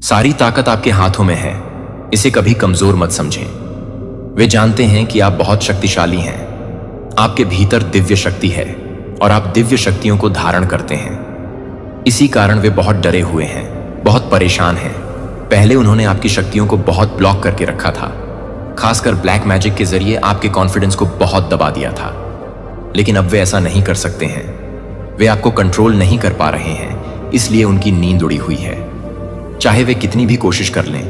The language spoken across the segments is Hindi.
सारी ताकत आपके हाथों में है, इसे कभी कमजोर मत समझें। वे जानते हैं कि आप बहुत शक्तिशाली हैं। आपके भीतर दिव्य शक्ति है और आप दिव्य शक्तियों को धारण करते हैं। इसी कारण वे बहुत डरे हुए हैं, बहुत परेशान हैं। पहले उन्होंने आपकी शक्तियों को बहुत ब्लॉक करके रखा था, खासकर ब्लैक मैजिक के जरिए आपके कॉन्फिडेंस को बहुत दबा दिया था। लेकिन अब वे ऐसा नहीं कर सकते हैं। वे आपको कंट्रोल नहीं कर पा रहे हैं, इसलिए उनकी नींद उड़ी हुई है। चाहे वे कितनी भी कोशिश कर लें,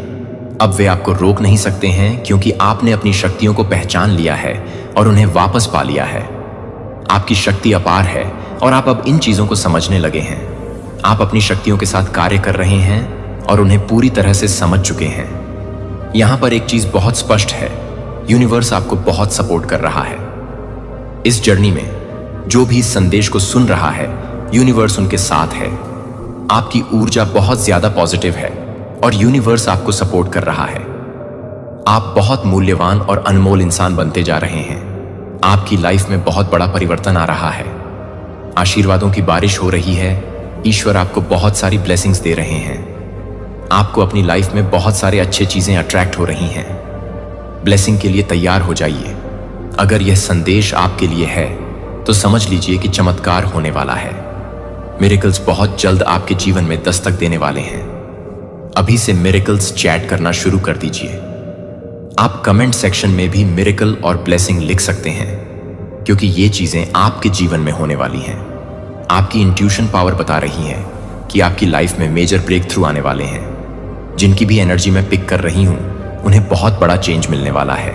अब वे आपको रोक नहीं सकते हैं, क्योंकि आपने अपनी शक्तियों को पहचान लिया है और उन्हें वापस पा लिया है। आपकी शक्ति अपार है और आप अब इन चीजों को समझने लगे हैं। आप अपनी शक्तियों के साथ कार्य कर रहे हैं और उन्हें पूरी तरह से समझ चुके हैं। यहां पर एक चीज बहुत स्पष्ट है, यूनिवर्स आपको बहुत सपोर्ट कर रहा है। इस जर्नी में जो भी इस संदेश को सुन रहा है, यूनिवर्स उनके साथ है। आपकी ऊर्जा बहुत ज्यादा पॉजिटिव है और यूनिवर्स आपको सपोर्ट कर रहा है। आप बहुत मूल्यवान और अनमोल इंसान बनते जा रहे हैं। आपकी लाइफ में बहुत बड़ा परिवर्तन आ रहा है। आशीर्वादों की बारिश हो रही है। ईश्वर आपको बहुत सारी ब्लेसिंग्स दे रहे हैं। आपको अपनी लाइफ में बहुत सारे अच्छे चीजें अट्रैक्ट हो रही हैं। ब्लेसिंग के लिए तैयार हो जाइए। अगर यह संदेश आपके लिए है तो समझ लीजिए कि चमत्कार होने वाला है। मिरेकल्स बहुत जल्द आपके जीवन में दस्तक देने वाले हैं। अभी से मिरेकल्स चैट करना शुरू कर दीजिए। आप कमेंट सेक्शन में भी मिरेकल और ब्लेसिंग लिख सकते हैं, क्योंकि ये चीजें आपके जीवन में होने वाली हैं। आपकी इंट्यूशन पावर बता रही है कि आपकी लाइफ में मेजर ब्रेक थ्रू आने वाले हैं। जिनकी भी एनर्जी मैं पिक कर रही हूं, उन्हें बहुत बड़ा चेंज मिलने वाला है।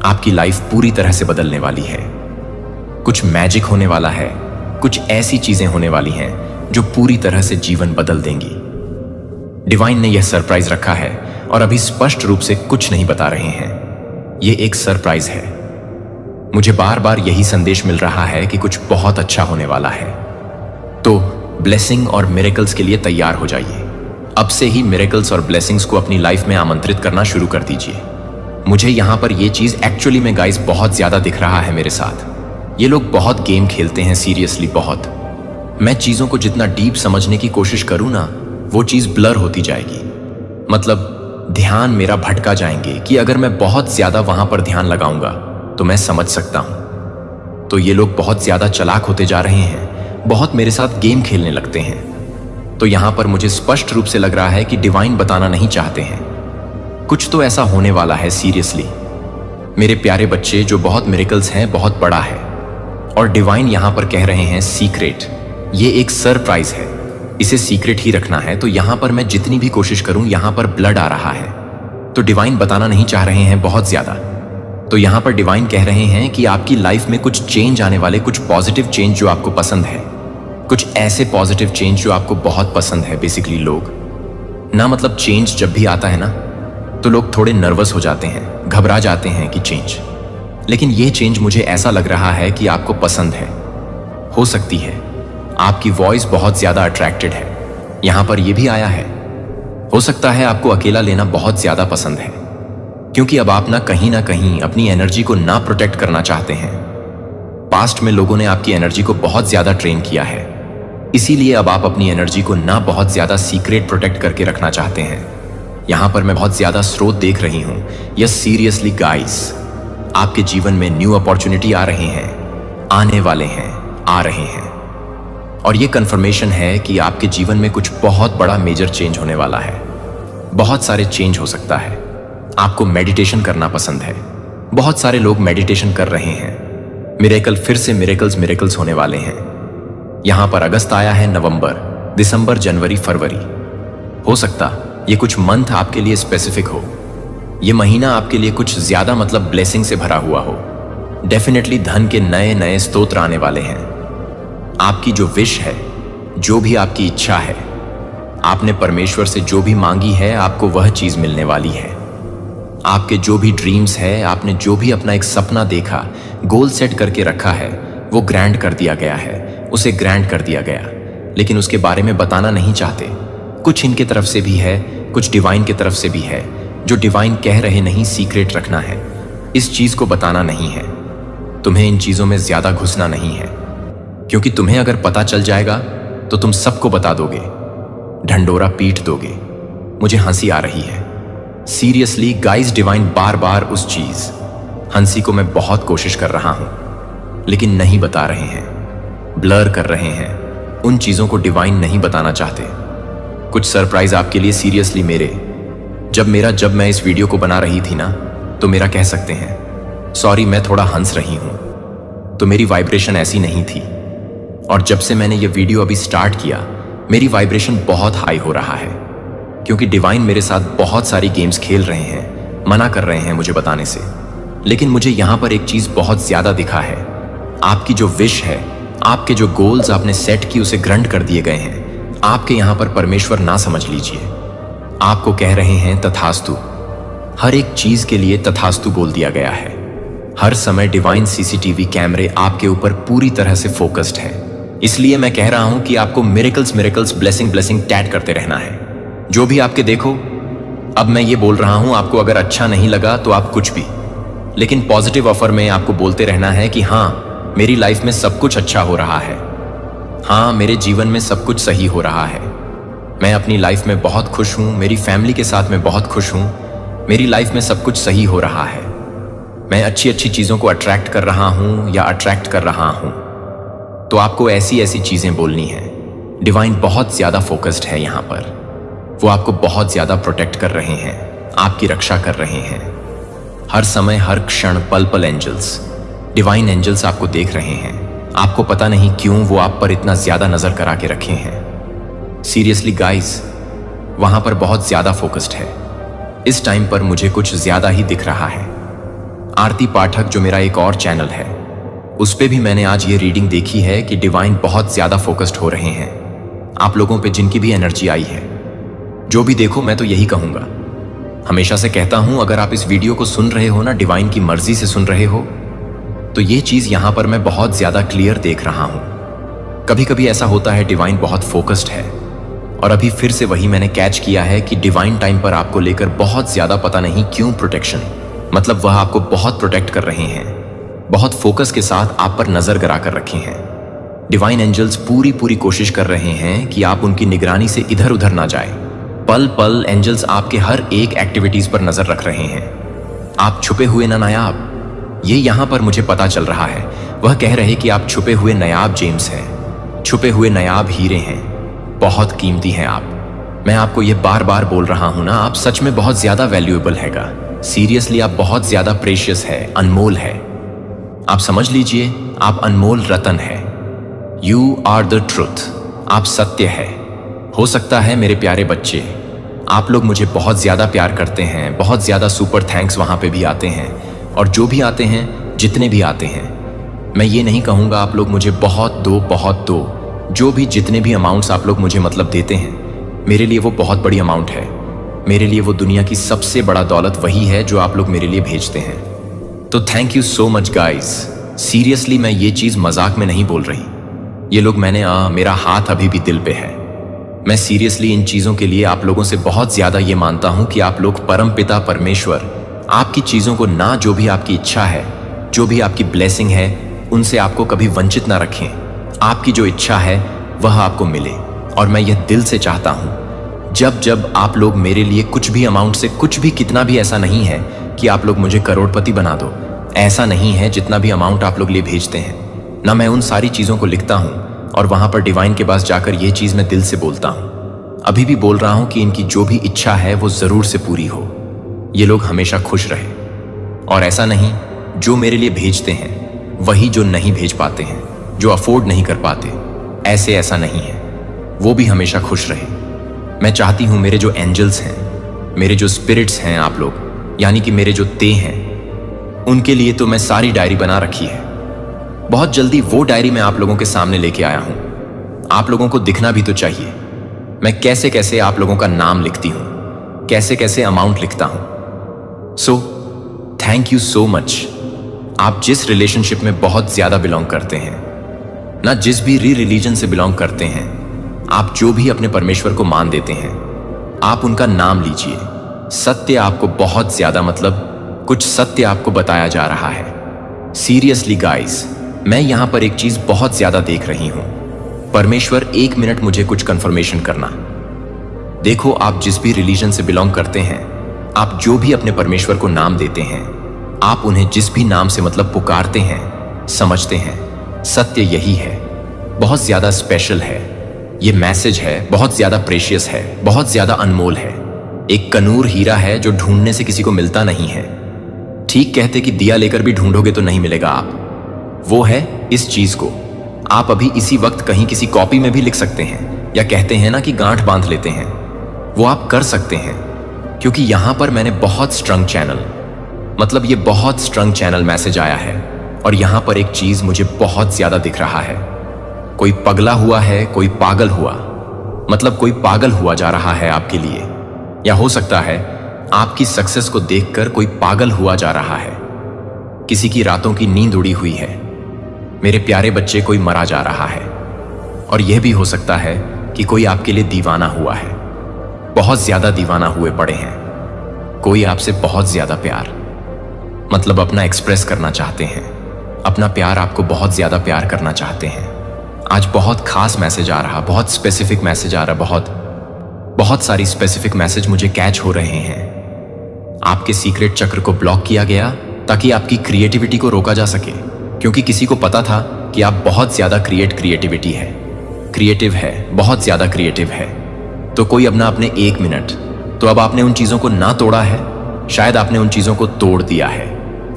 आपकी लाइफ पूरी तरह से बदलने वाली है। कुछ मैजिक होने वाला है। कुछ ऐसी चीजें होने वाली हैं जो पूरी तरह से जीवन बदल देंगी। डिवाइन ने यह सरप्राइज रखा है और अभी स्पष्ट रूप से कुछ नहीं बता रहे हैं। यह एक सरप्राइज है। मुझे बार बार यही संदेश मिल रहा है कि कुछ बहुत अच्छा होने वाला है। तो ब्लेसिंग और मिरेकल्स के लिए तैयार हो जाइए। अब से ही मिरेकल्स और ब्लेसिंग्स को अपनी लाइफ में आमंत्रित करना शुरू कर दीजिए। मुझे यहां पर यह चीज एक्चुअली में गाइस बहुत ज्यादा दिख रहा है मेरे साथ। ये लोग बहुत गेम खेलते हैं, सीरियसली बहुत। मैं चीजों को जितना डीप समझने की कोशिश करूं ना, वो चीज ब्लर होती जाएगी। मतलब ध्यान मेरा भटका जाएंगे कि अगर मैं बहुत ज्यादा वहां पर ध्यान लगाऊंगा तो मैं समझ सकता हूं। तो ये लोग बहुत ज्यादा चालाक होते जा रहे हैं, बहुत मेरे साथ गेम खेलने लगते हैं। तो यहां पर मुझे स्पष्ट रूप से लग रहा है कि डिवाइन बताना नहीं चाहते हैं। कुछ तो ऐसा होने वाला है, सीरियसली। मेरे प्यारे बच्चे, जो बहुत मिरेकल्स हैं, बहुत बड़ा है। और डिवाइन यहां पर कह रहे हैं सीक्रेट। ये एक सरप्राइज है, इसे सीक्रेट ही रखना है। तो यहां पर मैं जितनी भी कोशिश करूं, यहां पर ब्लड आ रहा है। तो डिवाइन बताना नहीं चाह रहे हैं बहुत ज्यादा। तो यहां पर डिवाइन कह रहे हैं कि आपकी लाइफ में कुछ चेंज आने वाले, कुछ पॉजिटिव चेंज जो आपको पसंद है। कुछ ऐसे पॉजिटिव चेंज जो आपको बहुत पसंद है। बेसिकली लोग ना, मतलब चेंज जब भी आता है ना, तो लोग थोड़े नर्वस हो जाते हैं, घबरा जाते हैं कि चेंज। लेकिन यह चेंज मुझे ऐसा लग रहा है कि आपको पसंद है। हो सकती है आपकी वॉइस बहुत ज्यादा अट्रैक्टेड है। यहां पर यह भी आया है। हो सकता है आपको अकेला लेना बहुत ज्यादा पसंद है, क्योंकि अब आप ना कहीं अपनी एनर्जी को ना प्रोटेक्ट करना चाहते हैं। पास्ट में लोगों ने आपकी एनर्जी को बहुत ज्यादा ट्रेन किया है, इसीलिए अब आप अपनी एनर्जी को ना बहुत ज्यादा सीक्रेट प्रोटेक्ट करके रखना चाहते हैं। यहां पर मैं बहुत ज्यादा स्रोत देख रही हूं। यस, सीरियसली गाइस, आपके जीवन में न्यू अपॉर्चुनिटी आ रहे हैं, आने वाले हैं, आ रहे हैं। और यह कंफर्मेशन है कि आपके जीवन में कुछ बहुत बड़ा मेजर चेंज होने वाला है। बहुत सारे चेंज हो सकता है। आपको मेडिटेशन करना पसंद है। बहुत सारे लोग मेडिटेशन कर रहे हैं। मिरेकल, फिर से मिरेकल्स होने वाले हैं। यहां पर अगस्त आया है, नवंबर, दिसंबर, जनवरी, फरवरी। हो सकता ये कुछ मंथ आपके लिए स्पेसिफिक हो। ये महीना आपके लिए कुछ ज्यादा, मतलब ब्लेसिंग से भरा हुआ हो। डेफिनेटली धन के नए नए स्तोत्र आने वाले हैं। आपकी जो विश है, जो भी आपकी इच्छा है, आपने परमेश्वर से जो भी मांगी है, आपको वह चीज मिलने वाली है। आपके जो भी ड्रीम्स है, आपने जो भी अपना एक सपना देखा, गोल सेट करके रखा है, वो ग्रैंड कर दिया गया है। उसे ग्रैंड कर दिया गया, लेकिन उसके बारे में बताना नहीं चाहते। कुछ इनके तरफ से भी है, कुछ डिवाइन की तरफ से भी है। जो डिवाइन कह रहे नहीं, सीक्रेट रखना है, इस चीज को बताना नहीं है। तुम्हें इन चीजों में ज्यादा घुसना नहीं है, क्योंकि तुम्हें अगर पता चल जाएगा तो तुम सबको बता दोगे, ढंडोरा पीट दोगे। मुझे हंसी आ रही है। सीरियसली गाइस, डिवाइन बार बार उस चीज हंसी को मैं बहुत कोशिश कर रहा हूं, लेकिन नहीं बता रहे हैं, ब्लर कर रहे हैं। उन चीजों को डिवाइन नहीं बताना चाहते। कुछ सरप्राइज आपके लिए सीरियसली मेरे। जब मैं इस वीडियो को बना रही थी ना, तो मेरा कह सकते हैं सॉरी, मैं थोड़ा हंस रही हूं, तो मेरी वाइब्रेशन ऐसी नहीं थी। और जब से मैंने ये वीडियो अभी स्टार्ट किया, मेरी वाइब्रेशन बहुत हाई हो रहा है, क्योंकि डिवाइन मेरे साथ बहुत सारी गेम्स खेल रहे हैं, मना कर रहे हैं मुझे बताने से। लेकिन मुझे यहां पर एक चीज बहुत ज्यादा दिखा है। आपकी जो विश है, आपके जो गोल्स आपने सेट की, उसे ग्रंट कर दिए गए हैं। आपके यहां पर परमेश्वर ना समझ लीजिए, आपको कह रहे हैं तथास्तु। हर एक चीज के लिए तथास्तु बोल दिया गया है। हर समय डिवाइन सीसीटीवी कैमरे आपके ऊपर पूरी तरह से फोकस्ड है। इसलिए मैं कह रहा हूं कि आपको मिरेकल्स ब्लेसिंग टैट करते रहना है। जो भी आपके देखो, अब मैं ये बोल रहा हूं, आपको अगर अच्छा नहीं लगा तो आप कुछ भी, लेकिन पॉजिटिव ऑफर में आपको बोलते रहना है कि हाँ, मेरी लाइफ में सब कुछ अच्छा हो रहा है। हाँ, मेरे जीवन में सब कुछ सही हो रहा है। मैं अपनी लाइफ में बहुत खुश हूं, मेरी फैमिली के साथ मैं बहुत खुश हूं। मेरी लाइफ में सब कुछ सही हो रहा है। मैं अच्छी अच्छी चीजों को अट्रैक्ट कर रहा हूं या अट्रैक्ट कर रहा हूं। तो आपको ऐसी ऐसी चीजें बोलनी है। डिवाइन बहुत ज्यादा फोकस्ड है यहां पर। वो आपको बहुत ज्यादा प्रोटेक्ट कर रहे हैं, आपकी रक्षा कर रहे हैं। हर समय, हर क्षण, पल पल एंजल्स, डिवाइन एंजल्स आपको देख रहे हैं। आपको पता नहीं क्यों वो आप पर इतना ज्यादा नजर करा के रखे हैं। सीरियसली गाइस, वहां पर बहुत ज्यादा फोकस्ड है। इस टाइम पर मुझे कुछ ज्यादा ही दिख रहा है। आरती पाठक, जो मेरा एक और चैनल है, उस पे भी मैंने आज ये रीडिंग देखी है कि डिवाइन बहुत ज्यादा फोकस्ड हो रहे हैं आप लोगों पे, जिनकी भी एनर्जी आई है। जो भी देखो, मैं तो यही कहूंगा, हमेशा से कहता हूं, अगर आप इस वीडियो को सुन रहे हो ना, डिवाइन की मर्जी से सुन रहे हो, तो ये चीज यहां पर मैं बहुत ज्यादा क्लियर देख रहा हूं। कभी कभी ऐसा होता है, डिवाइन बहुत फोकस्ड है, और अभी फिर से वही मैंने कैच किया है कि डिवाइन टाइम पर आपको लेकर बहुत ज्यादा, पता नहीं क्यों, प्रोटेक्शन, मतलब वह आपको बहुत प्रोटेक्ट कर रहे हैं। बहुत फोकस के साथ आप पर नजर गरा कर रखे हैं। डिवाइन एंजल्स पूरी कोशिश कर रहे हैं कि आप उनकी निगरानी से इधर उधर ना जाए। पल पल एंजल्स आपके हर एक एक्टिविटीज पर नजर रख रहे हैं। आप छुपे हुए ना नायाब, ये यहां पर मुझे पता चल रहा है। वह कह रहे कि आप छुपे हुए नायाब जेम्स हैं, छुपे हुए नायाब हीरे हैं, बहुत कीमती हैं आप। मैं आपको ये बार बार बोल रहा हूं ना, आप सच में बहुत ज्यादा वैल्यूएबल हैगा। सीरियसली, आप बहुत ज्यादा प्रेशियस है, अनमोल है। आप समझ लीजिए, आप अनमोल रतन है। यू आर द ट्रुथ, आप सत्य है। हो सकता है मेरे प्यारे बच्चे, आप लोग मुझे बहुत ज्यादा प्यार करते हैं, बहुत ज्यादा सुपर थैंक्स वहां पे भी आते हैं, और जो भी आते हैं, जितने भी आते हैं, मैं ये नहीं कहूँगा आप लोग मुझे बहुत दो। जो भी जितने भी अमाउंट्स आप लोग मुझे मतलब देते हैं, मेरे लिए वो बहुत बड़ी अमाउंट है। मेरे लिए वो दुनिया की सबसे बड़ा दौलत वही है जो आप लोग मेरे लिए भेजते हैं। तो thank you so much guys. Seriously, मैं ये चीज़ मजाक में नहीं बोल रही। ये लोग मेरा हाथ अभी भी दिल पे है। मैं सीरियसली इन चीज़ों के लिए आप लोगों से बहुत ज़्यादा ये मानता हूँ कि आप लोग परमपिता परमेश्वर आपकी चीज़ों को ना, जो भी आपकी इच्छा है, जो भी आपकी ब्लेसिंग है, उनसे आपको कभी वंचित ना रखें। आपकी जो इच्छा है वह आपको मिले। और मैं यह दिल से चाहता हूँ, जब आप लोग मेरे लिए कुछ भी अमाउंट से, कुछ भी, कितना भी, ऐसा नहीं है कि आप लोग मुझे करोड़पति बना दो, ऐसा नहीं है। जितना भी अमाउंट आप लोग लिए भेजते हैं ना, मैं उन सारी चीज़ों को लिखता हूँ और वहाँ पर डिवाइन के पास जाकर ये चीज़ मैं दिल से बोलता हूँ। अभी भी बोल रहा हूँ कि इनकी जो भी इच्छा है वो ज़रूर से पूरी हो। ये लोग हमेशा खुश रहे। और ऐसा नहीं, जो मेरे लिए भेजते हैं वही जो नहीं भेज पाते हैं, जो अफोर्ड नहीं कर पाते, ऐसा नहीं है। वो भी हमेशा खुश रहे। मैं चाहती हूं मेरे जो एंजल्स हैं, मेरे जो स्पिरिट्स हैं, आप लोग, यानी कि मेरे जो ते हैं, उनके लिए तो मैं सारी डायरी बना रखी है। बहुत जल्दी वो डायरी मैं आप लोगों के सामने लेके आया हूं। आप लोगों को दिखना भी तो चाहिए मैं कैसे कैसे आप लोगों का नाम लिखती हूं, कैसे कैसे अमाउंट लिखता हूं। So thank you so much. आप जिस रिलेशनशिप में बहुत ज्यादा बिलोंग करते हैं ना, जिस भी रिलीजन से बिलोंग करते हैं, आप जो भी अपने परमेश्वर को मान देते हैं, आप उनका नाम लीजिए। सत्य आपको बहुत ज्यादा, मतलब कुछ सत्य आपको बताया जा रहा है। सीरियसली गाइस, मैं यहां पर एक चीज बहुत ज्यादा देख रही हूं। परमेश्वर, 1 मिनट मुझे कुछ कंफर्मेशन करना। देखो, आप जिस भी रिलीजन से बिलोंग करते हैं, आप जो भी अपने परमेश्वर को नाम देते हैं, आप उन्हें जिस भी नाम से मतलब पुकारते हैं, समझते हैं, सत्य यही है, बहुत ज्यादा स्पेशल है। ये मैसेज है, बहुत ज्यादा प्रेशियस है, बहुत ज्यादा अनमोल है। एक कनूर हीरा है जो ढूंढने से किसी को मिलता नहीं है। ठीक कहते कि दिया लेकर भी ढूंढोगे तो नहीं मिलेगा आप। वो है इस चीज को आप अभी इसी वक्त कहीं किसी कॉपी में भी लिख सकते हैं, या कहते हैं ना कि गांठ बांध लेते हैं, वो आप कर सकते हैं। क्योंकि यहां पर मैंने बहुत स्ट्रंग चैनल, मतलब ये बहुत स्ट्रंग चैनल मैसेज आया है, और यहां पर एक चीज मुझे बहुत ज्यादा दिख रहा है। कोई पगला हुआ है, कोई पागल हुआ, मतलब कोई पागल हुआ जा रहा है आपके लिए, या हो सकता है आपकी सक्सेस को देखकर कोई पागल हुआ जा रहा है। किसी की रातों की नींद उड़ी हुई है। मेरे प्यारे बच्चे, कोई मरा जा रहा है। और यह भी हो सकता है कि कोई आपके लिए दीवाना हुआ है, बहुत ज्यादा दीवाना हुए पड़े हैं। कोई आपसे बहुत ज्यादा प्यार, मतलब अपना एक्सप्रेस करना चाहते हैं, अपना प्यार आपको बहुत ज्यादा प्यार करना चाहते हैं। आज बहुत खास मैसेज आ रहा, बहुत स्पेसिफिक मैसेज आ रहा, बहुत सारी स्पेसिफिक मैसेज मुझे कैच हो रहे हैं। आपके सीक्रेट चक्र को ब्लॉक किया गया ताकि आपकी क्रिएटिविटी को रोका जा सके, क्योंकि किसी को पता था कि आप बहुत ज्यादा क्रिएटिविटी है, क्रिएटिव है, बहुत ज्यादा क्रिएटिव है। तो कोई अपना अपने 1 मिनट, तो अब आपने उन चीजों को ना तोड़ा है, शायद आपने उन चीजों को तोड़ दिया है।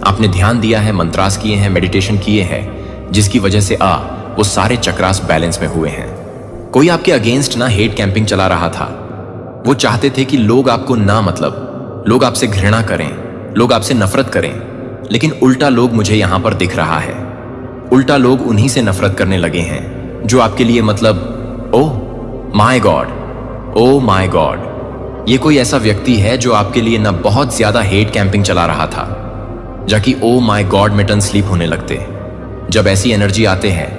आपने ध्यान दिया है, मंत्रास किए हैं, मेडिटेशन किए हैं, जिसकी वजह से वो सारे चक्रास बैलेंस में हुए हैं। कोई आपके अगेंस्ट ना हेट कैंपिंग चला रहा था। वो चाहते थे कि लोग आपको ना, मतलब लोग आपसे घृणा करें, लोग आपसे नफरत करें, लेकिन उल्टा लोग मुझे यहां पर दिख रहा है, उल्टा लोग उन्हीं से नफरत करने लगे हैं जो आपके लिए, मतलब oh my God, oh my God, ये कोई ऐसा व्यक्ति है जो आपके लिए ना बहुत ज्यादा हेट कैंपिंग चला रहा था, जाकि ओ माय गॉड में टर्न स्लीप होने लगते। जब ऐसी एनर्जी आते हैं,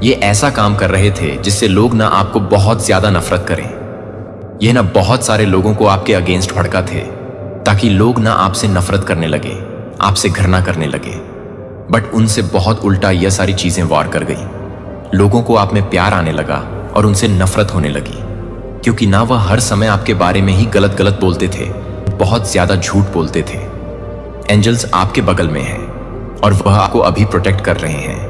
ये ऐसा काम कर रहे थे जिससे लोग ना आपको बहुत ज्यादा नफरत करें। ये ना बहुत सारे लोगों को आपके अगेंस्ट भड़का थे ताकि लोग ना आपसे नफरत करने लगे, आपसे घृणा करने लगे। बट उनसे बहुत उल्टा यह सारी चीजें वार कर गई। लोगों को आप में प्यार आने लगा और उनसे नफरत होने लगी, क्योंकि ना वह हर समय आपके बारे में ही गलत गलत बोलते थे, बहुत ज्यादा झूठ बोलते थे। एंजल्स आपके बगल में हैं और वह आपको अभी प्रोटेक्ट कर रहे हैं।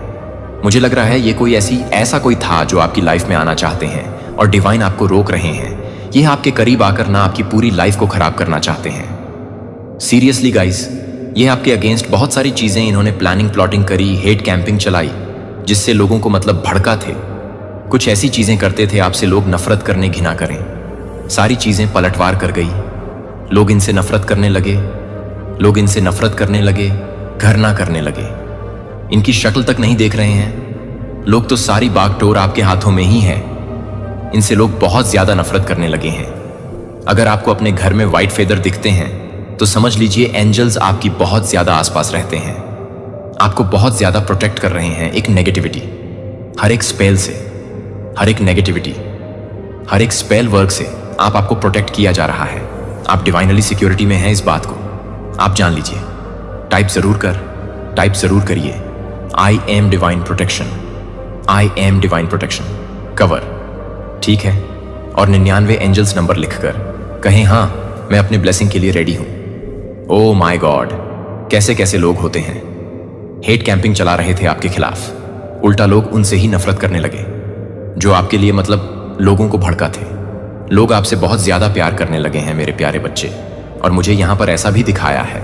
मुझे लग रहा है ये कोई ऐसा कोई था जो आपकी लाइफ में आना चाहते हैं और डिवाइन आपको रोक रहे हैं। ये आपके करीब आकर ना आपकी पूरी लाइफ को खराब करना चाहते हैं। सीरियसली गाइस, ये आपके अगेंस्ट बहुत सारी चीजें इन्होंने प्लानिंग प्लॉटिंग करी, हेट कैंपिंग चलाई, जिससे लोगों को मतलब भड़का थे। कुछ ऐसी चीजें करते थे आपसे लोग नफरत करने, घिना करें। सारी चीजें पलटवार कर गई। लोग इनसे नफरत करने लगे, लोग इनसे नफरत करने लगे, घृणा करने लगे। इनकी शक्ल तक नहीं देख रहे हैं लोग, तो सारी बागडोर आपके हाथों में ही है। इनसे लोग बहुत ज्यादा नफरत करने लगे हैं। अगर आपको अपने घर में व्हाइट फेदर दिखते हैं तो समझ लीजिए एंजल्स आपकी बहुत ज्यादा आसपास रहते हैं, आपको बहुत ज्यादा प्रोटेक्ट कर रहे हैं। एक नेगेटिविटी, हर एक स्पेल से, हर एक नेगेटिविटी, हर एक स्पेल वर्क से आपको प्रोटेक्ट किया जा रहा है। आप डिवाइनली सिक्योरिटी में हैं, इस बात को आप जान लीजिए। टाइप जरूर करिए, I am divine protection, I am divine protection cover, ठीक है? और 99 एंजल्स नंबर लिखकर कहें, हाँ मैं अपने ब्लेसिंग के लिए रेडी हूं। ओ माय गॉड, कैसे कैसे लोग होते हैं। हेट कैंपिंग चला रहे थे आपके खिलाफ, उल्टा लोग उनसे ही नफरत करने लगे जो आपके लिए, मतलब लोगों को भड़का थे। लोग आपसे बहुत ज्यादा प्यार करने लगे हैं मेरे प्यारे बच्चे। और मुझे यहां पर ऐसा भी दिखाया है,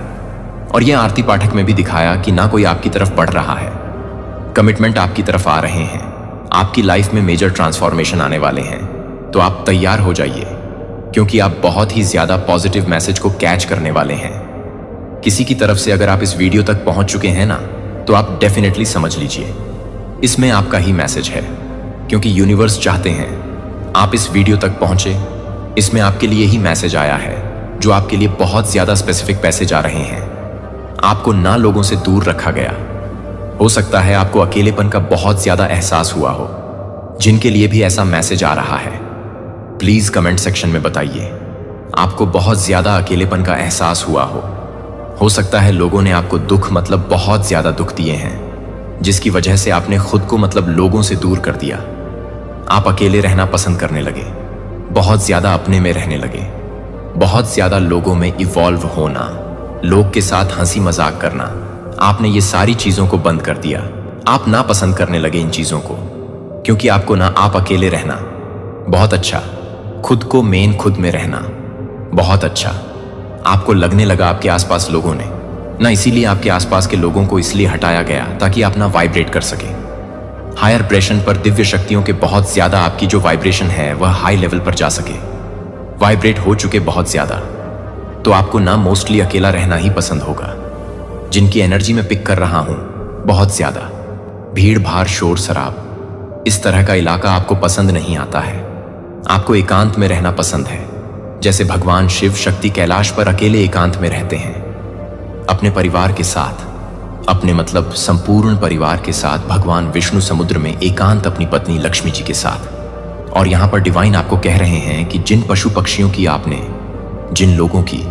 और यह आरती पाठक में भी दिखाया, कि ना कोई आपकी तरफ बढ़ रहा है, कमिटमेंट आपकी तरफ आ रहे हैं। आपकी लाइफ में मेजर ट्रांसफॉर्मेशन आने वाले हैं, तो आप तैयार हो जाइए, क्योंकि आप बहुत ही ज्यादा पॉजिटिव मैसेज को कैच करने वाले हैं। किसी की तरफ से अगर आप इस वीडियो तक पहुंच चुके हैं ना, तो आप डेफिनेटली समझ लीजिए इसमें आपका ही मैसेज है, क्योंकि यूनिवर्स चाहते हैं आप इस वीडियो तक पहुंचे। इसमें आपके लिए ही मैसेज आया है, जो आपके लिए बहुत ज्यादा स्पेसिफिक मैसेज आ रहे हैं। आपको ना लोगों से दूर रखा गया। हो सकता है आपको अकेलेपन का बहुत ज्यादा एहसास हुआ हो। जिनके लिए भी ऐसा मैसेज आ रहा है, प्लीज कमेंट सेक्शन में बताइए आपको बहुत ज्यादा अकेलेपन का एहसास हुआ हो सकता है लोगों ने आपको दुख, मतलब बहुत ज्यादा दुख दिए हैं, जिसकी वजह से आपने खुद को, मतलब लोगों से दूर कर दिया। आप अकेले रहना पसंद करने लगे। बहुत ज्यादा अपने में रहने लगे, बहुत ज्यादा लोगों में इवॉल्व होना, लोग के साथ हंसी मजाक करना। आपने ये सारी चीजों को बंद कर दिया। आप ना पसंद करने लगे इन चीजों को, क्योंकि आपको ना आप अकेले रहना बहुत अच्छा, खुद को मेन खुद में रहना बहुत अच्छा आपको लगने लगा आपके आसपास लोगों ने ना, इसीलिए आपके आसपास के लोगों को इसलिए हटाया गया ताकि आप ना वाइब्रेट कर सके हायर प्रेशन पर। दिव्य शक्तियों के बहुत ज्यादा आपकी जो वाइब्रेशन है वह हाई लेवल पर जा सके, वाइब्रेट हो चुके बहुत ज्यादा, तो आपको ना मोस्टली अकेला रहना ही पसंद होगा। जिनकी एनर्जी में पिक कर रहा हूं बहुत ज्यादा भीड़ भाड़ शोर शराब, इस तरह का इलाका आपको पसंद नहीं आता है। आपको एकांत में रहना पसंद है, जैसे भगवान शिव शक्ति कैलाश पर अकेले एकांत में रहते हैं, अपने परिवार के साथ, अपने मतलब संपूर्ण परिवार के साथ। भगवान विष्णु समुद्र में एकांत अपनी पत्नी लक्ष्मी जी के साथ। और यहां पर डिवाइन आपको कह रहे हैं कि जिन पशु पक्षियों की आपने, जिन लोगों की,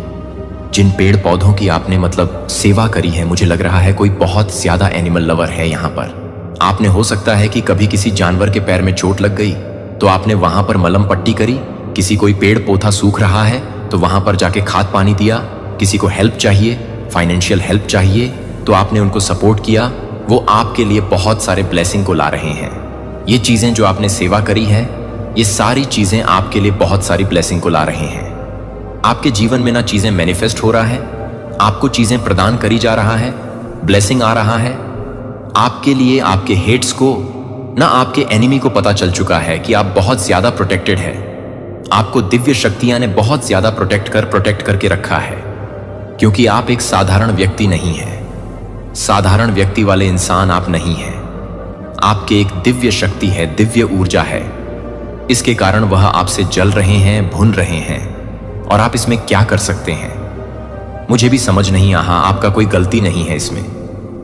जिन पेड़ पौधों की आपने मतलब सेवा करी है, मुझे लग रहा है कोई बहुत ज्यादा एनिमल लवर है यहां पर। आपने हो सकता है कि कभी किसी जानवर के पैर में चोट लग गई तो आपने वहां पर मलम पट्टी करी, किसी कोई पेड़ पौधा सूख रहा है तो वहां पर जाके खाद पानी दिया, किसी को हेल्प चाहिए, फाइनेंशियल हेल्प चाहिए तो आपने उनको सपोर्ट किया, वो आपके लिए बहुत सारे ब्लेसिंग को ला रहे हैं। ये चीजें जो आपने सेवा करी है, ये सारी चीजें आपके लिए बहुत सारी ब्लेसिंग को ला रहे हैं। आपके जीवन में ना चीजें मैनिफेस्ट हो रहा है, आपको चीजें प्रदान करी जा रहा है, ब्लेसिंग आ रहा है आपके लिए। आपके हेट्स को ना, आपके एनिमी को पता चल चुका है कि आप बहुत ज्यादा प्रोटेक्टेड है। आपको दिव्य शक्तियां ने बहुत ज्यादा प्रोटेक्ट करके रखा है, क्योंकि आप एक साधारण व्यक्ति नहीं है, साधारण व्यक्ति वाले इंसान आप नहीं हैं। आपके एक दिव्य शक्ति है, दिव्य ऊर्जा है, इसके कारण वह आपसे जल रहे हैं, भुन रहे हैं, और आप इसमें क्या कर सकते हैं मुझे भी समझ नहीं आया। आपका कोई गलती नहीं है इसमें,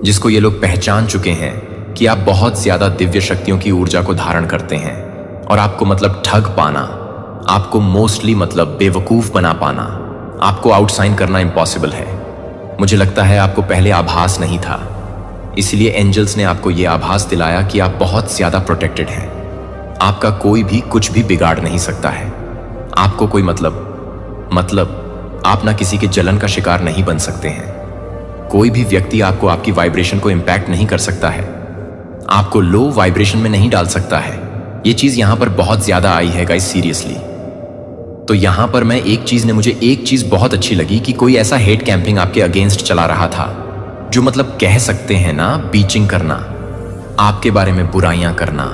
जिसको ये लोग पहचान चुके हैं कि आप बहुत ज्यादा दिव्य शक्तियों की ऊर्जा को धारण करते हैं, और आपको मतलब ठग पाना, आपको मोस्टली मतलब बेवकूफ बना पाना, आपको आउटसाइन करना इम्पॉसिबल है। मुझे लगता है आपको पहले आभास नहीं था, इसलिए एंजल्स ने आपको यह आभास दिलाया कि आप बहुत ज्यादा प्रोटेक्टेड हैं। आपका कोई भी कुछ भी बिगाड़ नहीं सकता है। आपको कोई मतलब आप ना किसी के जलन का शिकार नहीं बन सकते हैं। कोई भी व्यक्ति आपको आपकी वाइब्रेशन को इंपैक्ट नहीं कर सकता है, आपको लो वाइब्रेशन में नहीं डाल सकता है। ये चीज यहां पर बहुत ज्यादा आई है गाइस, सीरियसली। तो यहां पर मुझे एक चीज बहुत अच्छी लगी कि कोई ऐसा हेट कैंपिंग आपके अगेंस्ट चला रहा था, जो मतलब कह सकते हैं ना, बीचिंग करना, आपके बारे में बुराइयां करना,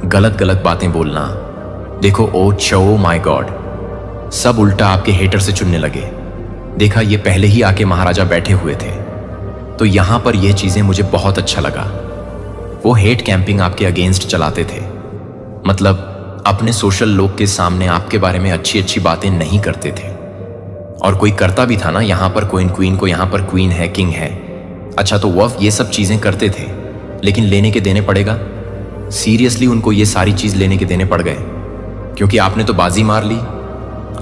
गलत गलत बातें बोलना। देखो ओ माय गॉड, सब उल्टा आपके हेटर से चुनने लगे। देखा, ये पहले ही आके महाराजा बैठे हुए थे। तो यहां पर यह चीजें मुझे बहुत अच्छा लगा। वो हेट कैंपिंग आपके अगेंस्ट चलाते थे, मतलब अपने सोशल लोग के सामने आपके बारे में अच्छी अच्छी बातें नहीं करते थे। और कोई करता भी था ना, यहां पर क्वीन को, यहां पर क्वीन है, किंग है, अच्छा तो वह ये सब चीजें करते थे, लेकिन लेने के देने पड़ेगा। सीरियसली उनको ये सारी चीज लेने के देने पड़ गए, क्योंकि आपने तो बाजी मार ली,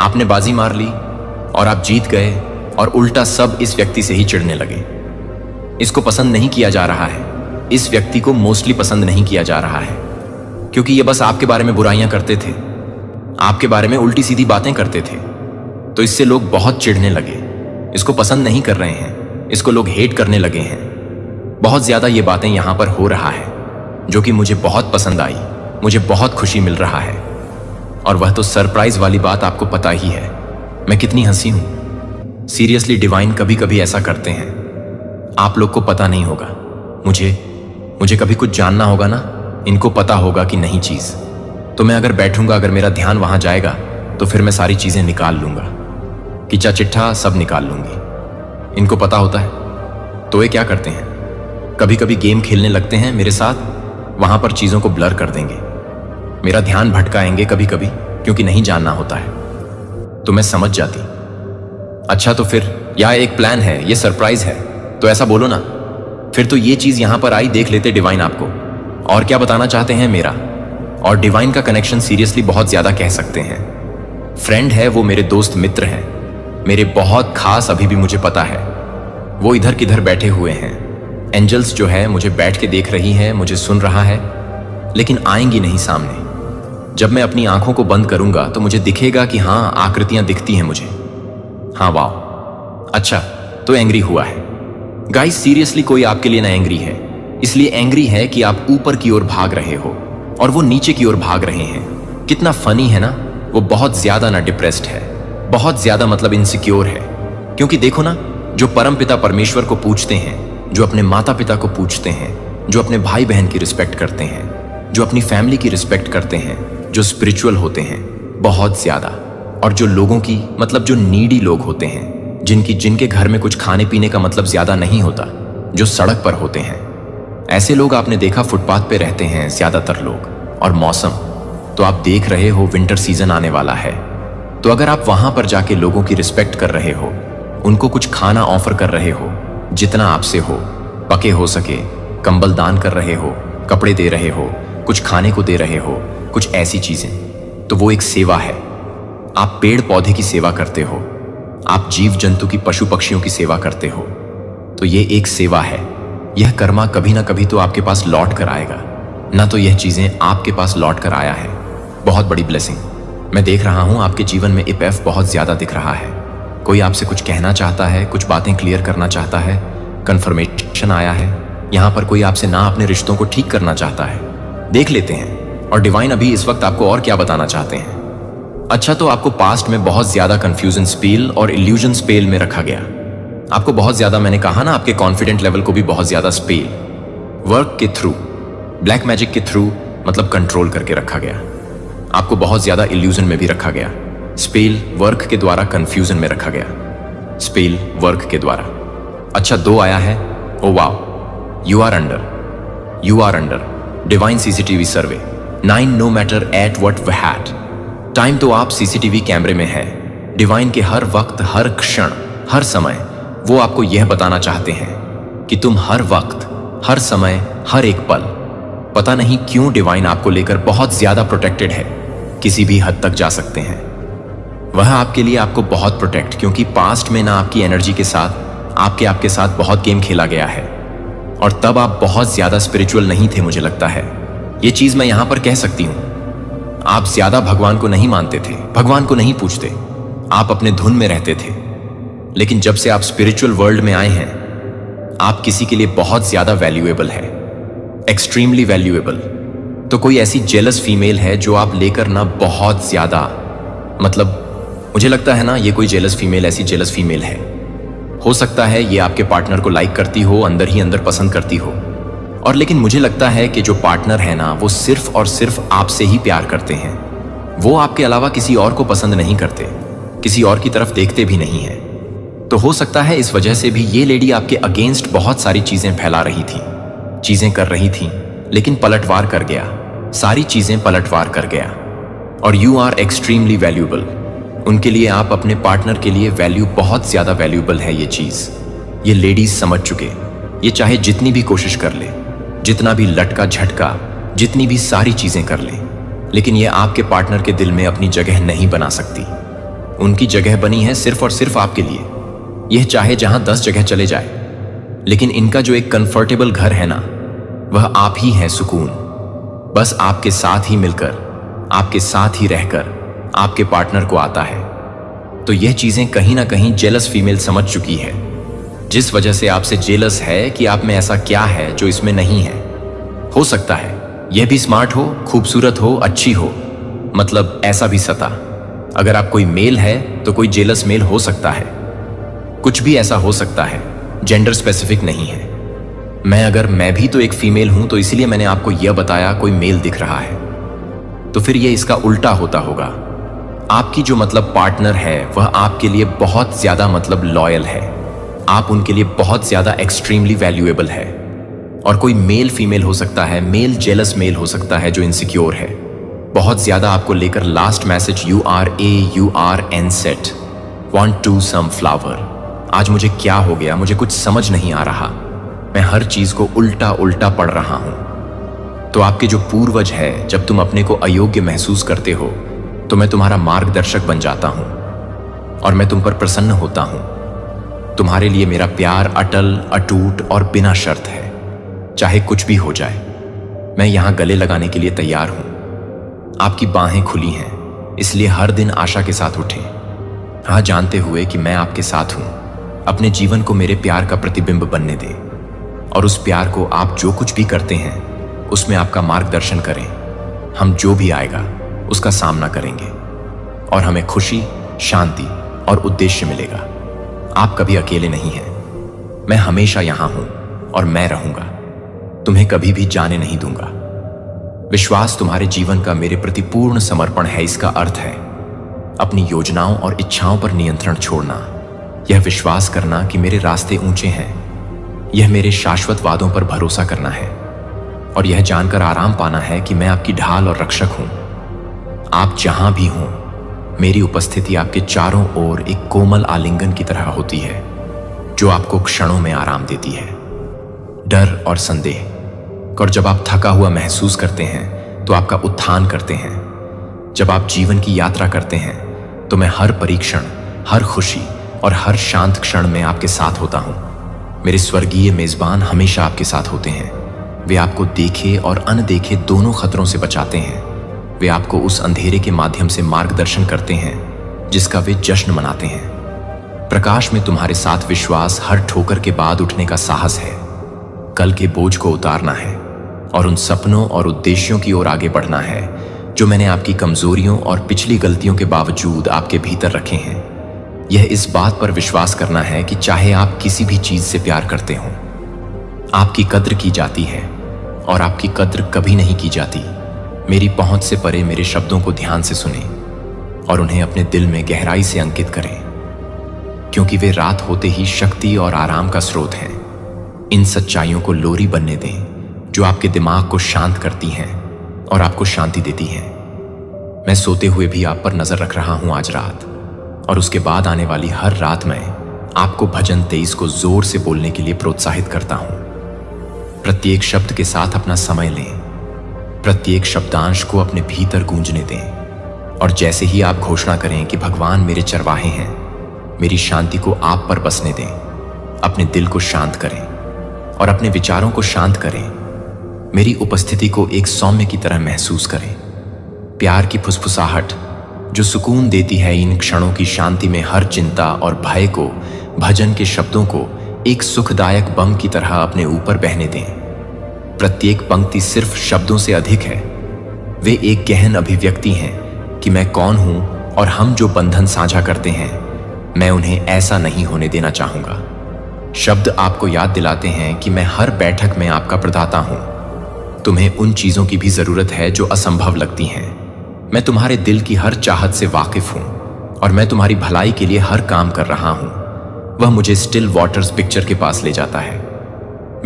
आपने बाजी मार ली और आप जीत गए, और उल्टा सब इस व्यक्ति से ही चिढ़ने लगे। इसको पसंद नहीं किया जा रहा है, इस व्यक्ति को मोस्टली पसंद नहीं किया जा रहा है, क्योंकि ये बस आपके बारे में बुराइयां करते थे, आपके बारे में उल्टी सीधी बातें करते थे। तो इससे लोग बहुत चिढ़ने लगे, इसको पसंद नहीं कर रहे हैं, इसको लोग हेट करने लगे हैं। बहुत ज्यादा ये बातें यहां पर हो रहा है, जो कि मुझे बहुत पसंद आई, मुझे बहुत खुशी मिल रहा है। और वह तो सरप्राइज वाली बात आपको पता ही है, मैं कितनी हंसी हूं। सीरियसली डिवाइन कभी कभी ऐसा करते हैं, आप लोग को पता नहीं होगा, मुझे कभी कुछ जानना होगा ना, इनको पता होगा कि नहीं चीज, तो मैं अगर बैठूंगा, अगर मेरा ध्यान वहां जाएगा तो फिर मैं सारी चीजें निकाल लूंगा, किचा चिट्ठा सब निकाल लूंगी। इनको पता होता है। तो ये क्या करते हैं, कभी कभी गेम खेलने लगते हैं मेरे साथ, वहां पर चीजों को ब्लर कर देंगे, मेरा ध्यान भटकाएंगे कभी कभी, क्योंकि नहीं जानना होता है। तो मैं समझ जाती, अच्छा तो फिर यह एक प्लान है, ये सरप्राइज है, तो ऐसा बोलो ना। फिर तो ये चीज यहां पर आई, देख लेते डिवाइन आपको और क्या बताना चाहते हैं मेरा। और डिवाइन का कनेक्शन सीरियसली बहुत ज्यादा कह सकते हैं। फ्रेंड है वो, मेरे दोस्त मित्र हैं, मेरे बहुत खास, अभी भी मुझे पता है वो इधर किधर बैठे हुए हैं। एंजल्स जो है मुझे बैठ के देख रही है, मुझे सुन रहा है, लेकिन आएंगी नहीं सामने, जब मैं अपनी आंखों को बंद करूंगा तो मुझे दिखेगा कि हाँ, आकृतियां दिखती हैं मुझे। हाँ, वाह, अच्छा, तो एंग्री हुआ है। गाइस, सीरियसली कोई आपके लिए ना एंग्री है, इसलिए एंग्री है कि आप ऊपर की ओर भाग रहे हो और वो नीचे की ओर भाग रहे हैं। कितना फनी है ना। वो बहुत ज्यादा ना डिप्रेस्ड है, बहुत ज्यादा मतलब इनसिक्योर है। क्योंकि देखो ना, जो परमपिता परमेश्वर को पूछते हैं, जो अपने माता पिता को पूछते हैं, जो अपने भाई बहन की रिस्पेक्ट करते हैं, जो अपनी फैमिली की रिस्पेक्ट करते हैं, जो स्पिरिचुअल होते हैं बहुत ज्यादा, और जो लोगों की मतलब जो नीडी लोग होते हैं, जिनके घर में कुछ खाने पीने का मतलब ज्यादा नहीं होता, जो सड़क पर होते हैं, ऐसे लोग आपने देखा फुटपाथ पे रहते हैं ज्यादातर लोग। और मौसम तो आप देख रहे हो, विंटर सीजन आने वाला है। तो अगर आप वहां पर जाके लोगों की रिस्पेक्ट कर रहे हो, उनको कुछ खाना ऑफर कर रहे हो, जितना आपसे हो, पके हो सके, कंबल दान कर रहे हो, कपड़े दे रहे हो, कुछ खाने को दे रहे हो, कुछ ऐसी चीजें, तो वो एक सेवा है। आप पेड़ पौधे की सेवा करते हो, आप जीव जंतु की, पशु पक्षियों की सेवा करते हो, तो ये एक सेवा है। यह कर्मा कभी ना कभी तो आपके पास लौट कर आएगा, ना तो यह चीजें आपके पास लौट कर आया है। बहुत बड़ी ब्लेसिंग। मैं देख रहा हूं आपके जीवन में इपेफ बहुत ज्यादा दिख रहा है। कोई आपसे कुछ कहना चाहता है, कुछ बातें क्लियर करना चाहता है, कंफर्मेशन आया है। यहां पर कोई आपसे ना अपने रिश्तों को ठीक करना चाहता है। देख लेते हैं और डिवाइन अभी इस वक्त आपको और क्या बताना चाहते हैं। अच्छा, तो आपको पास्ट में बहुत ज्यादा कंफ्यूजन स्पेल और इल्यूजन स्पेल में रखा गया। आपको बहुत ज्यादा, मैंने कहा ना, आपके कॉन्फिडेंट लेवल को भी बहुत ज्यादा स्पेल, वर्क के थ्रू, ब्लैक मैजिक के थ्रू मतलब कंट्रोल करके रखा गया। आपको बहुत ज्यादा इल्यूजन में भी रखा गया। स्पेल वर्क के द्वारा कंफ्यूजन में रखा गया, स्पेल वर्क के द्वारा। अच्छा, 2 आया है। Oh wow, you are under divine CCTV survey 9 no matter at what we had time. तो आप सीसीटीवी कैमरे में है। डिवाइन के हर वक्त, हर क्षण, हर समय वो आपको यह बताना चाहते हैं कि तुम हर वक्त, हर समय, हर एक पल, पता नहीं क्यों डिवाइन आपको लेकर बहुत ज्यादा प्रोटेक्टेड है। किसी भी हद तक जा सकते हैं। वह आपके लिए आपको बहुत प्रोटेक्ट, क्योंकि पास्ट में ना आपकी एनर्जी के साथ आपके साथ बहुत गेम खेला गया है और तब आप बहुत ज्यादा स्पिरिचुअल नहीं थे। मुझे लगता है ये चीज मैं यहां पर कह सकती हूं। आप ज्यादा भगवान को नहीं मानते थे, भगवान को नहीं पूछते, आप अपने धुन में रहते थे। लेकिन जब से आप स्पिरिचुअल वर्ल्ड में आए हैं, आप किसी के लिए बहुत ज्यादा वैल्यूएबल है, एक्सट्रीमली वैल्यूएबल। तो कोई ऐसी जेलस फीमेल है जो आप लेकर ना बहुत ज्यादा, मतलब मुझे लगता है ना, ये कोई जेलस फीमेल, ऐसी जेलस फीमेल है। हो सकता है ये आपके पार्टनर को लाइक करती हो, अंदर ही अंदर पसंद करती हो, और लेकिन मुझे लगता है कि जो पार्टनर है ना, वो सिर्फ और सिर्फ आपसे ही प्यार करते हैं। वो आपके अलावा किसी और को पसंद नहीं करते, किसी और की तरफ देखते भी नहीं है। तो हो सकता है इस वजह से भी ये लेडी आपके अगेंस्ट बहुत सारी चीजें फैला रही थी, चीजें कर रही थी, लेकिन पलटवार कर गया, सारी चीजें पलटवार कर गया। और यू आर एक्सट्रीमली वैल्यूएबल। उनके लिए, आप अपने पार्टनर के लिए वैल्यू, बहुत ज्यादा वैल्यूएबल है ये चीज। ये लेडीज समझ चुके। ये चाहे जितनी भी कोशिश कर ले, जितना भी लटका झटका, जितनी भी सारी चीजें कर ले, लेकिन ये आपके पार्टनर के दिल में अपनी जगह नहीं बना सकती। उनकी जगह बनी है सिर्फ और सिर्फ आपके लिए। यह चाहे जहां 10 जगह चले जाए, लेकिन इनका जो एक कंफर्टेबल घर है ना, वह आप ही है। सुकून बस आपके साथ ही मिलकर, आपके साथ ही रहकर आपके पार्टनर को आता है। तो यह चीजें कहीं ना कहीं जेलस फीमेल समझ चुकी है, जिस वजह से आपसे जेलस है कि आप में ऐसा क्या है जो इसमें नहीं है। हो सकता है यह भी स्मार्ट हो, खूबसूरत हो, अच्छी हो, मतलब ऐसा भी सता। अगर आप कोई मेल है तो कोई जेलस मेल हो सकता है, कुछ भी ऐसा हो सकता है, जेंडर स्पेसिफिक नहीं है। मैं भी तो एक फीमेल हूं, तो इसलिए मैंने आपको यह बताया कोई मेल दिख रहा है। तो फिर ये इसका उल्टा होता होगा। आपकी जो मतलब पार्टनर है, वह आपके लिए बहुत ज्यादा मतलब लॉयल है। आप उनके लिए बहुत ज्यादा एक्सट्रीमली वैल्यूएबल है। और कोई मेल फीमेल हो सकता है, मेल जेलस मेल हो सकता है जो इनसिक्योर है, बहुत ज्यादा आपको लेकर। Last message URAURN set want to some flower. आज मुझे क्या हो गया, मुझे कुछ समझ नहीं आ रहा। मैं हर चीज को उल्टा उल्टा पढ़ रहा हूं। तो आपके जो पूर्वज है, जब तुम अपने को अयोग्य महसूस करते हो, तो मैं तुम्हारा मार्गदर्शक बन जाता हूं और मैं तुम पर प्रसन्न होता हूं। तुम्हारे लिए मेरा प्यार अटल, अटूट और बिना शर्त है। चाहे कुछ भी हो जाए, मैं यहां गले लगाने के लिए तैयार हूं। आपकी बाहें खुली हैं, इसलिए हर दिन आशा के साथ उठें। हाँ, जानते हुए कि मैं आपके साथ हूं। अपने जीवन को मेरे प्यार का प्रतिबिंब बनने दें और उस प्यार को आप जो कुछ भी करते हैं उसमें आपका मार्गदर्शन करें। हम जो भी आएगा उसका सामना करेंगे और हमें खुशी, शांति और उद्देश्य मिलेगा। आप कभी अकेले नहीं हैं। मैं हमेशा यहां हूं और मैं रहूंगा। तुम्हें कभी भी जाने नहीं दूंगा। विश्वास तुम्हारे जीवन का मेरे प्रति पूर्ण समर्पण है। इसका अर्थ है अपनी योजनाओं और इच्छाओं पर नियंत्रण छोड़ना, यह विश्वास करना कि मेरे रास्ते ऊंचे हैं, यह मेरे शाश्वत वादों पर भरोसा करना है और यह जानकर आराम पाना है कि मैं आपकी ढाल और रक्षक हूं। आप जहां भी हों, मेरी उपस्थिति आपके चारों ओर एक कोमल आलिंगन की तरह होती है जो आपको क्षणों में आराम देती है। डर और संदेह, और जब आप थका हुआ महसूस करते हैं तो आपका उत्थान करते हैं। जब आप जीवन की यात्रा करते हैं तो मैं हर परीक्षण, हर खुशी और हर शांत क्षण में आपके साथ होता हूं। मेरे स्वर्गीय मेजबान हमेशा आपके साथ होते हैं। वे आपको देखे और अनदेखे दोनों खतरों से बचाते हैं। वे आपको उस अंधेरे के माध्यम से मार्गदर्शन करते हैं जिसका वे जश्न मनाते हैं। प्रकाश में तुम्हारे साथ विश्वास, हर ठोकर के बाद उठने का साहस है। कल के बोझ को उतारना है और उन सपनों और उद्देश्यों की ओर आगे बढ़ना है जो मैंने आपकी कमजोरियों और पिछली गलतियों के बावजूद आपके भीतर रखे हैं। यह इस बात पर विश्वास करना है कि चाहे आप किसी भी चीज से प्यार करते हो, आपकी कद्र की जाती है और आपकी कद्र कभी नहीं की जाती। मेरी पहुंच से परे मेरे शब्दों को ध्यान से सुने और उन्हें अपने दिल में गहराई से अंकित करें, क्योंकि वे रात होते ही शक्ति और आराम का स्रोत हैं। इन सच्चाइयों को लोरी बनने दें जो आपके दिमाग को शांत करती हैं और आपको शांति देती हैं। मैं सोते हुए भी आप पर नजर रख रहा हूं आज रात, और उसके बाद आने वाली हर रात में आपको भजन 23 को जोर से बोलने के लिए प्रोत्साहित करता हूं। प्रत्येक शब्द के साथ अपना समय लें, प्रत्येक शब्दांश को अपने भीतर गूंजने दें और जैसे ही आप घोषणा करें कि भगवान मेरे चरवाहे हैं, मेरी शांति को आप पर बसने दें। अपने दिल को शांत करें और अपने विचारों को शांत करें। मेरी उपस्थिति को एक सौम्य की तरह महसूस करें। प्यार की फुसफुसाहट जो सुकून देती है, इन क्षणों की शांति में हर चिंता और भय को, भजन के शब्दों को एक सुखदायक बम की तरह अपने ऊपर बहने दें। प्रत्येक पंक्ति सिर्फ शब्दों से अधिक है। वे एक गहन अभिव्यक्ति हैं कि मैं कौन हूं और हम जो बंधन साझा करते हैं, मैं उन्हें ऐसा नहीं होने देना चाहूंगा। शब्द आपको याद दिलाते हैं कि मैं हर बैठक में आपका प्रदाता हूं। तुम्हें उन चीजों की भी जरूरत है जो असंभव लगती हैं। मैं तुम्हारे दिल की हर चाहत से वाकिफ हूं और मैं तुम्हारी भलाई के लिए हर काम कर रहा हूं। वह मुझे स्टिल वाटर्स पिक्चर के पास ले जाता है।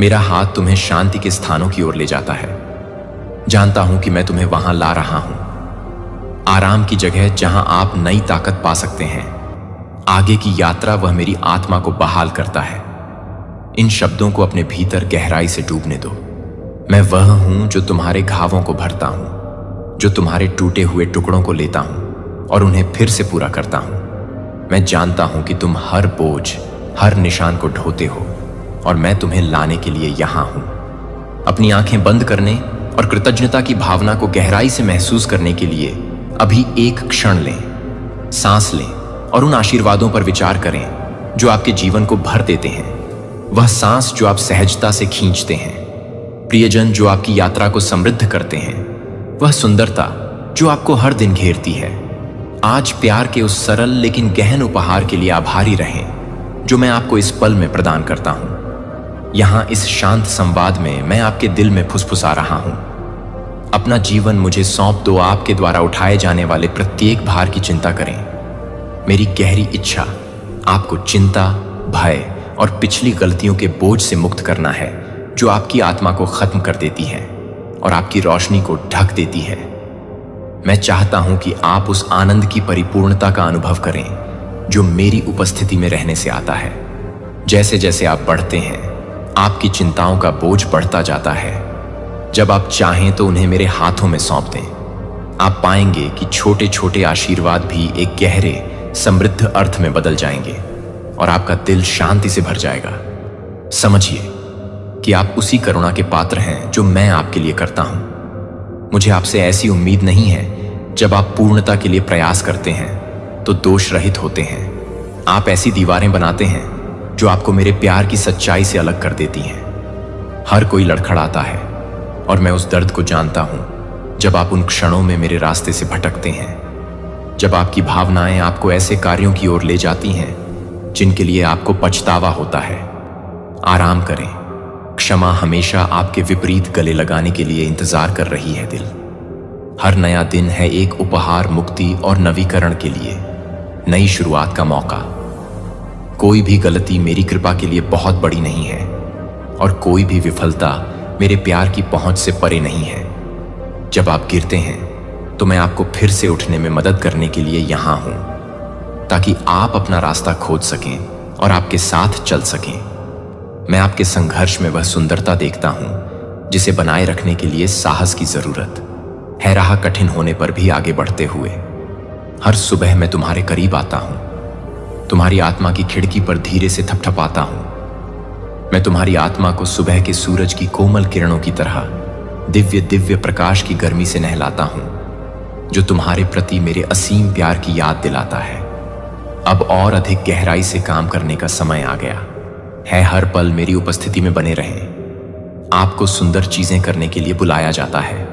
मेरा हाथ तुम्हें शांति के स्थानों की ओर ले जाता है। जानता हूं कि मैं तुम्हें वहां ला रहा हूं, आराम की जगह जहां आप नई ताकत पा सकते हैं। आगे की यात्रा वह मेरी आत्मा को बहाल करता है। इन शब्दों को अपने भीतर गहराई से डूबने दो। मैं वह हूं जो तुम्हारे घावों को भरता हूं, जो तुम्हारे टूटे हुए टुकड़ों को लेता हूं और उन्हें फिर से पूरा करता हूं। मैं जानता हूं कि तुम हर बोझ, हर निशान को ढोते हो और मैं तुम्हें लाने के लिए यहां हूं। अपनी आंखें बंद करने और कृतज्ञता की भावना को गहराई से महसूस करने के लिए अभी एक क्षण लें, सांस लें और उन आशीर्वादों पर विचार करें जो आपके जीवन को भर देते हैं। वह सांस जो आप सहजता से खींचते हैं, प्रियजन जो आपकी यात्रा को समृद्ध करते हैं, वह सुंदरता जो आपको हर दिन घेरती है। आज प्यार के उस सरल लेकिन गहन उपहार के लिए आभारी रहें जो मैं आपको इस पल में प्रदान करता हूं। यहां इस शांत संवाद में मैं आपके दिल में फुसफुसा रहा हूं। अपना जीवन मुझे सौंप दो। आपके द्वारा उठाए जाने वाले प्रत्येक भार की चिंता करें। मेरी गहरी इच्छा आपको चिंता, भय और पिछली गलतियों के बोझ से मुक्त करना है जो आपकी आत्मा को खत्म कर देती है और आपकी रोशनी को ढक देती है। मैं चाहता हूं कि आप उस आनंद की परिपूर्णता का अनुभव करें जो मेरी उपस्थिति में रहने से आता है। जैसे जैसे आप बढ़ते हैं, आपकी चिंताओं का बोझ बढ़ता जाता है। जब आप चाहें तो उन्हें मेरे हाथों में सौंप दें। आप पाएंगे कि छोटे छोटे आशीर्वाद भी एक गहरे, समृद्ध अर्थ में बदल जाएंगे और आपका दिल शांति से भर जाएगा। समझिए कि आप उसी करुणा के पात्र हैं जो मैं आपके लिए करता हूं। मुझे आपसे ऐसी उम्मीद नहीं है जब आप पूर्णता के लिए प्रयास करते हैं तो दोष रहित होते हैं। आप ऐसी दीवारें बनाते हैं जो आपको मेरे प्यार की सच्चाई से अलग कर देती हैं। हर कोई लड़खड़ाता है और मैं उस दर्द को जानता हूं जब आप उन क्षणों में मेरे रास्ते से भटकते हैं, जब आपकी भावनाएं आपको ऐसे कार्यों की ओर ले जाती हैं जिनके लिए आपको पछतावा होता है। आराम करें। क्षमा हमेशा आपके विपरीत गले लगाने के लिए इंतजार कर रही है दिल। हर नया दिन है एक उपहार मुक्ति और नवीकरण के लिए, नई शुरुआत का मौका। कोई भी गलती मेरी कृपा के लिए बहुत बड़ी नहीं है और कोई भी विफलता मेरे प्यार की पहुंच से परे नहीं है। जब आप गिरते हैं तो मैं आपको फिर से उठने में मदद करने के लिए यहां हूं, ताकि आप अपना रास्ता खोज सकें और आपके साथ चल सकें। मैं आपके संघर्ष में वह सुंदरता देखता हूं जिसे बनाए रखने के लिए साहस की जरूरत है। राह कठिन होने पर भी आगे बढ़ते हुए हर सुबह मैं तुम्हारे करीब आता हूं, तुम्हारी आत्मा की खिड़की पर धीरे से थपथपाता हूं। मैं तुम्हारी आत्मा को सुबह के सूरज की कोमल किरणों की तरह दिव्य दिव्य प्रकाश की गर्मी से नहलाता हूं, जो तुम्हारे प्रति मेरे असीम प्यार की याद दिलाता है। अब और अधिक गहराई से काम करने का समय आ गया है। हर पल मेरी उपस्थिति में बने रहें। आपको सुंदर चीजें करने के लिए बुलाया जाता है,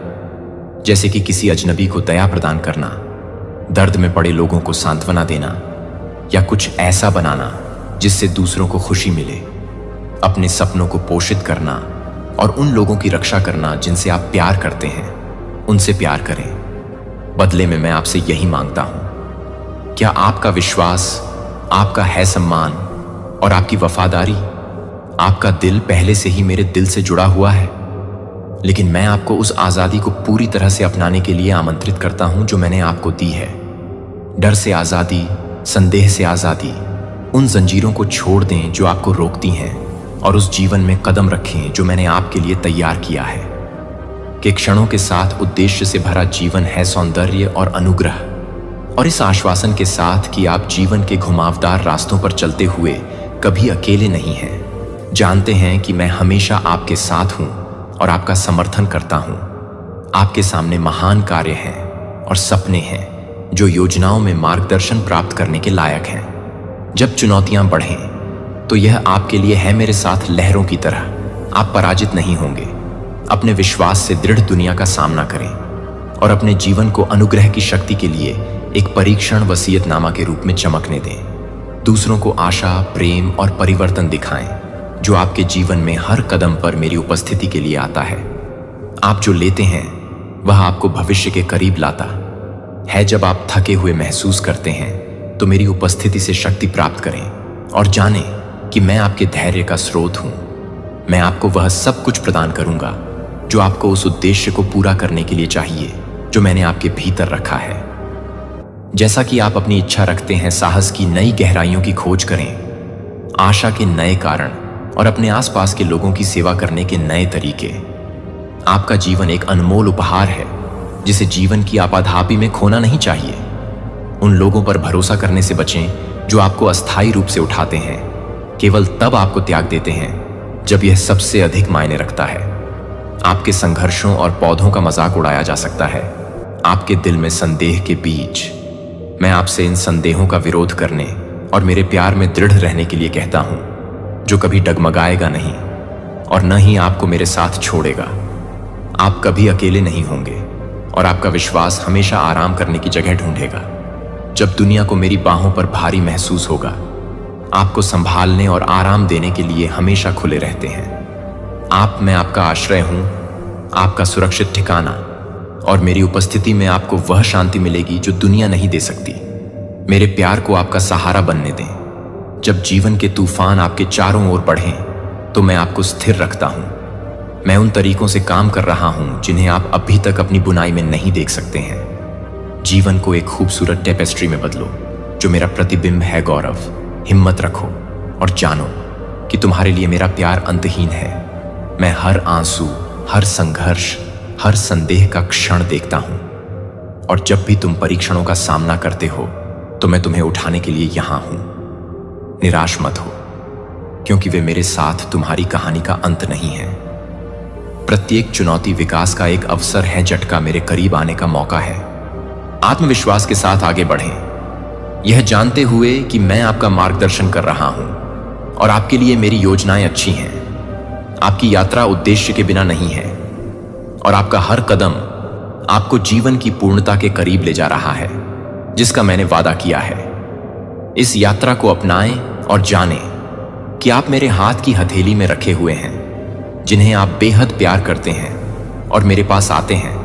जैसे कि किसी अजनबी को दया प्रदान करना, दर्द में पड़े लोगों को सांत्वना देना, या कुछ ऐसा बनाना जिससे दूसरों को खुशी मिले। अपने सपनों को पोषित करना और उन लोगों की रक्षा करना जिनसे आप प्यार करते हैं, उनसे प्यार करें। बदले में मैं आपसे यही मांगता हूं, क्या आपका विश्वास, आपका है सम्मान और आपकी वफादारी, आपका दिल पहले से ही मेरे दिल से जुड़ा हुआ है। लेकिन मैं आपको उस आजादी को पूरी तरह से अपनाने के लिए आमंत्रित करता हूं जो मैंने आपको दी है। डर से आजादी, संदेह से आजादी। उन जंजीरों को छोड़ दें जो आपको रोकती हैं और उस जीवन में कदम रखें जो मैंने आपके लिए तैयार किया है। कि क्षणों के साथ उद्देश्य से भरा जीवन है सौंदर्य और अनुग्रह, और इस आश्वासन के साथ कि आप जीवन के घुमावदार रास्तों पर चलते हुए कभी अकेले नहीं हैं। जानते हैं कि मैं हमेशा आपके साथ हूं और आपका समर्थन करता हूं। आपके सामने महान कार्य हैं और सपने हैं जो योजनाओं में मार्गदर्शन प्राप्त करने के लायक हैं। जब चुनौतियां बढ़ें तो यह आपके लिए है मेरे साथ लहरों की तरह। आप पराजित नहीं होंगे। अपने विश्वास से दृढ़ दुनिया का सामना करें और अपने जीवन को अनुग्रह की शक्ति के लिए एक परीक्षण वसीयतनामा के रूप में चमकने दें। दूसरों को आशा, प्रेम और परिवर्तन दिखाएं जो आपके जीवन में हर कदम पर मेरी उपस्थिति के लिए आता है। आप जो लेते हैं वह आपको भविष्य के करीब लाता है। जब आप थके हुए महसूस करते हैं तो मेरी उपस्थिति से शक्ति प्राप्त करें और जानें कि मैं आपके धैर्य का स्रोत हूं। मैं आपको वह सब कुछ प्रदान करूंगा जो आपको उस उद्देश्य को पूरा करने के लिए चाहिए जो मैंने आपके भीतर रखा है। जैसा कि आप अपनी इच्छा रखते हैं साहस की नई गहराइयों की खोज करें, आशा के नए कारण और अपने आसपास के लोगों की सेवा करने के नए तरीके। आपका जीवन एक अनमोल उपहार है जिसे जीवन की आपाधापी में खोना नहीं चाहिए। उन लोगों पर भरोसा करने से बचें जो आपको अस्थायी रूप से उठाते हैं। केवल तब आपको त्याग देते हैं जब यह सबसे अधिक मायने रखता है। आपके संघर्षों और पौधों का मजाक उड़ाया जा सकता है। आपके दिल में संदेह के बीज। मैं आपसे इन संदेहों का विरोध करने और मेरे प्यार में दृढ़ रहने के लिए कहता हूं, जो कभी डगमगाएगा नहीं और न ही आपको मेरे साथ छोड़ेगा। आप कभी अकेले नहीं होंगे और आपका विश्वास हमेशा आराम करने की जगह ढूंढेगा। जब दुनिया को मेरी बाहों पर भारी महसूस होगा, आपको संभालने और आराम देने के लिए हमेशा खुले रहते हैं। मैं आपका आश्रय हूं, आपका सुरक्षित ठिकाना, और मेरी उपस्थिति में आपको वह शांति मिलेगी जो दुनिया नहीं दे सकती। मेरे प्यार को आपका सहारा बनने दें। जब जीवन के तूफान आपके चारों ओर बढ़ें तो मैं आपको स्थिर रखता हूं। मैं उन तरीकों से काम कर रहा हूं जिन्हें आप अभी तक अपनी बुनाई में नहीं देख सकते हैं। जीवन को एक खूबसूरत टेपेस्ट्री में बदलो जो मेरा प्रतिबिंब है। गौरव, हिम्मत रखो और जानो कि तुम्हारे लिए मेरा प्यार अंतहीन है। मैं हर आंसू, हर संघर्ष, हर संदेह का क्षण देखता हूं, और जब भी तुम परीक्षणों का सामना करते हो तो मैं तुम्हें उठाने के लिए यहां हूं। निराश मत हो, क्योंकि वे मेरे साथ तुम्हारी कहानी का अंत नहीं है। प्रत्येक चुनौती विकास का एक अवसर है, झटका मेरे करीब आने का मौका है। आत्मविश्वास के साथ आगे बढ़ें, यह जानते हुए कि मैं आपका मार्गदर्शन कर रहा हूं और आपके लिए मेरी योजनाएं अच्छी हैं। आपकी यात्रा उद्देश्य के बिना नहीं है और आपका हर कदम आपको जीवन की पूर्णता के करीब ले जा रहा है, जिसका मैंने वादा किया है। इस यात्रा को अपनाएं और जानें कि आप मेरे हाथ की हथेली में रखे हुए हैं, जिन्हें आप बेहद प्यार करते हैं और मेरे पास आते हैं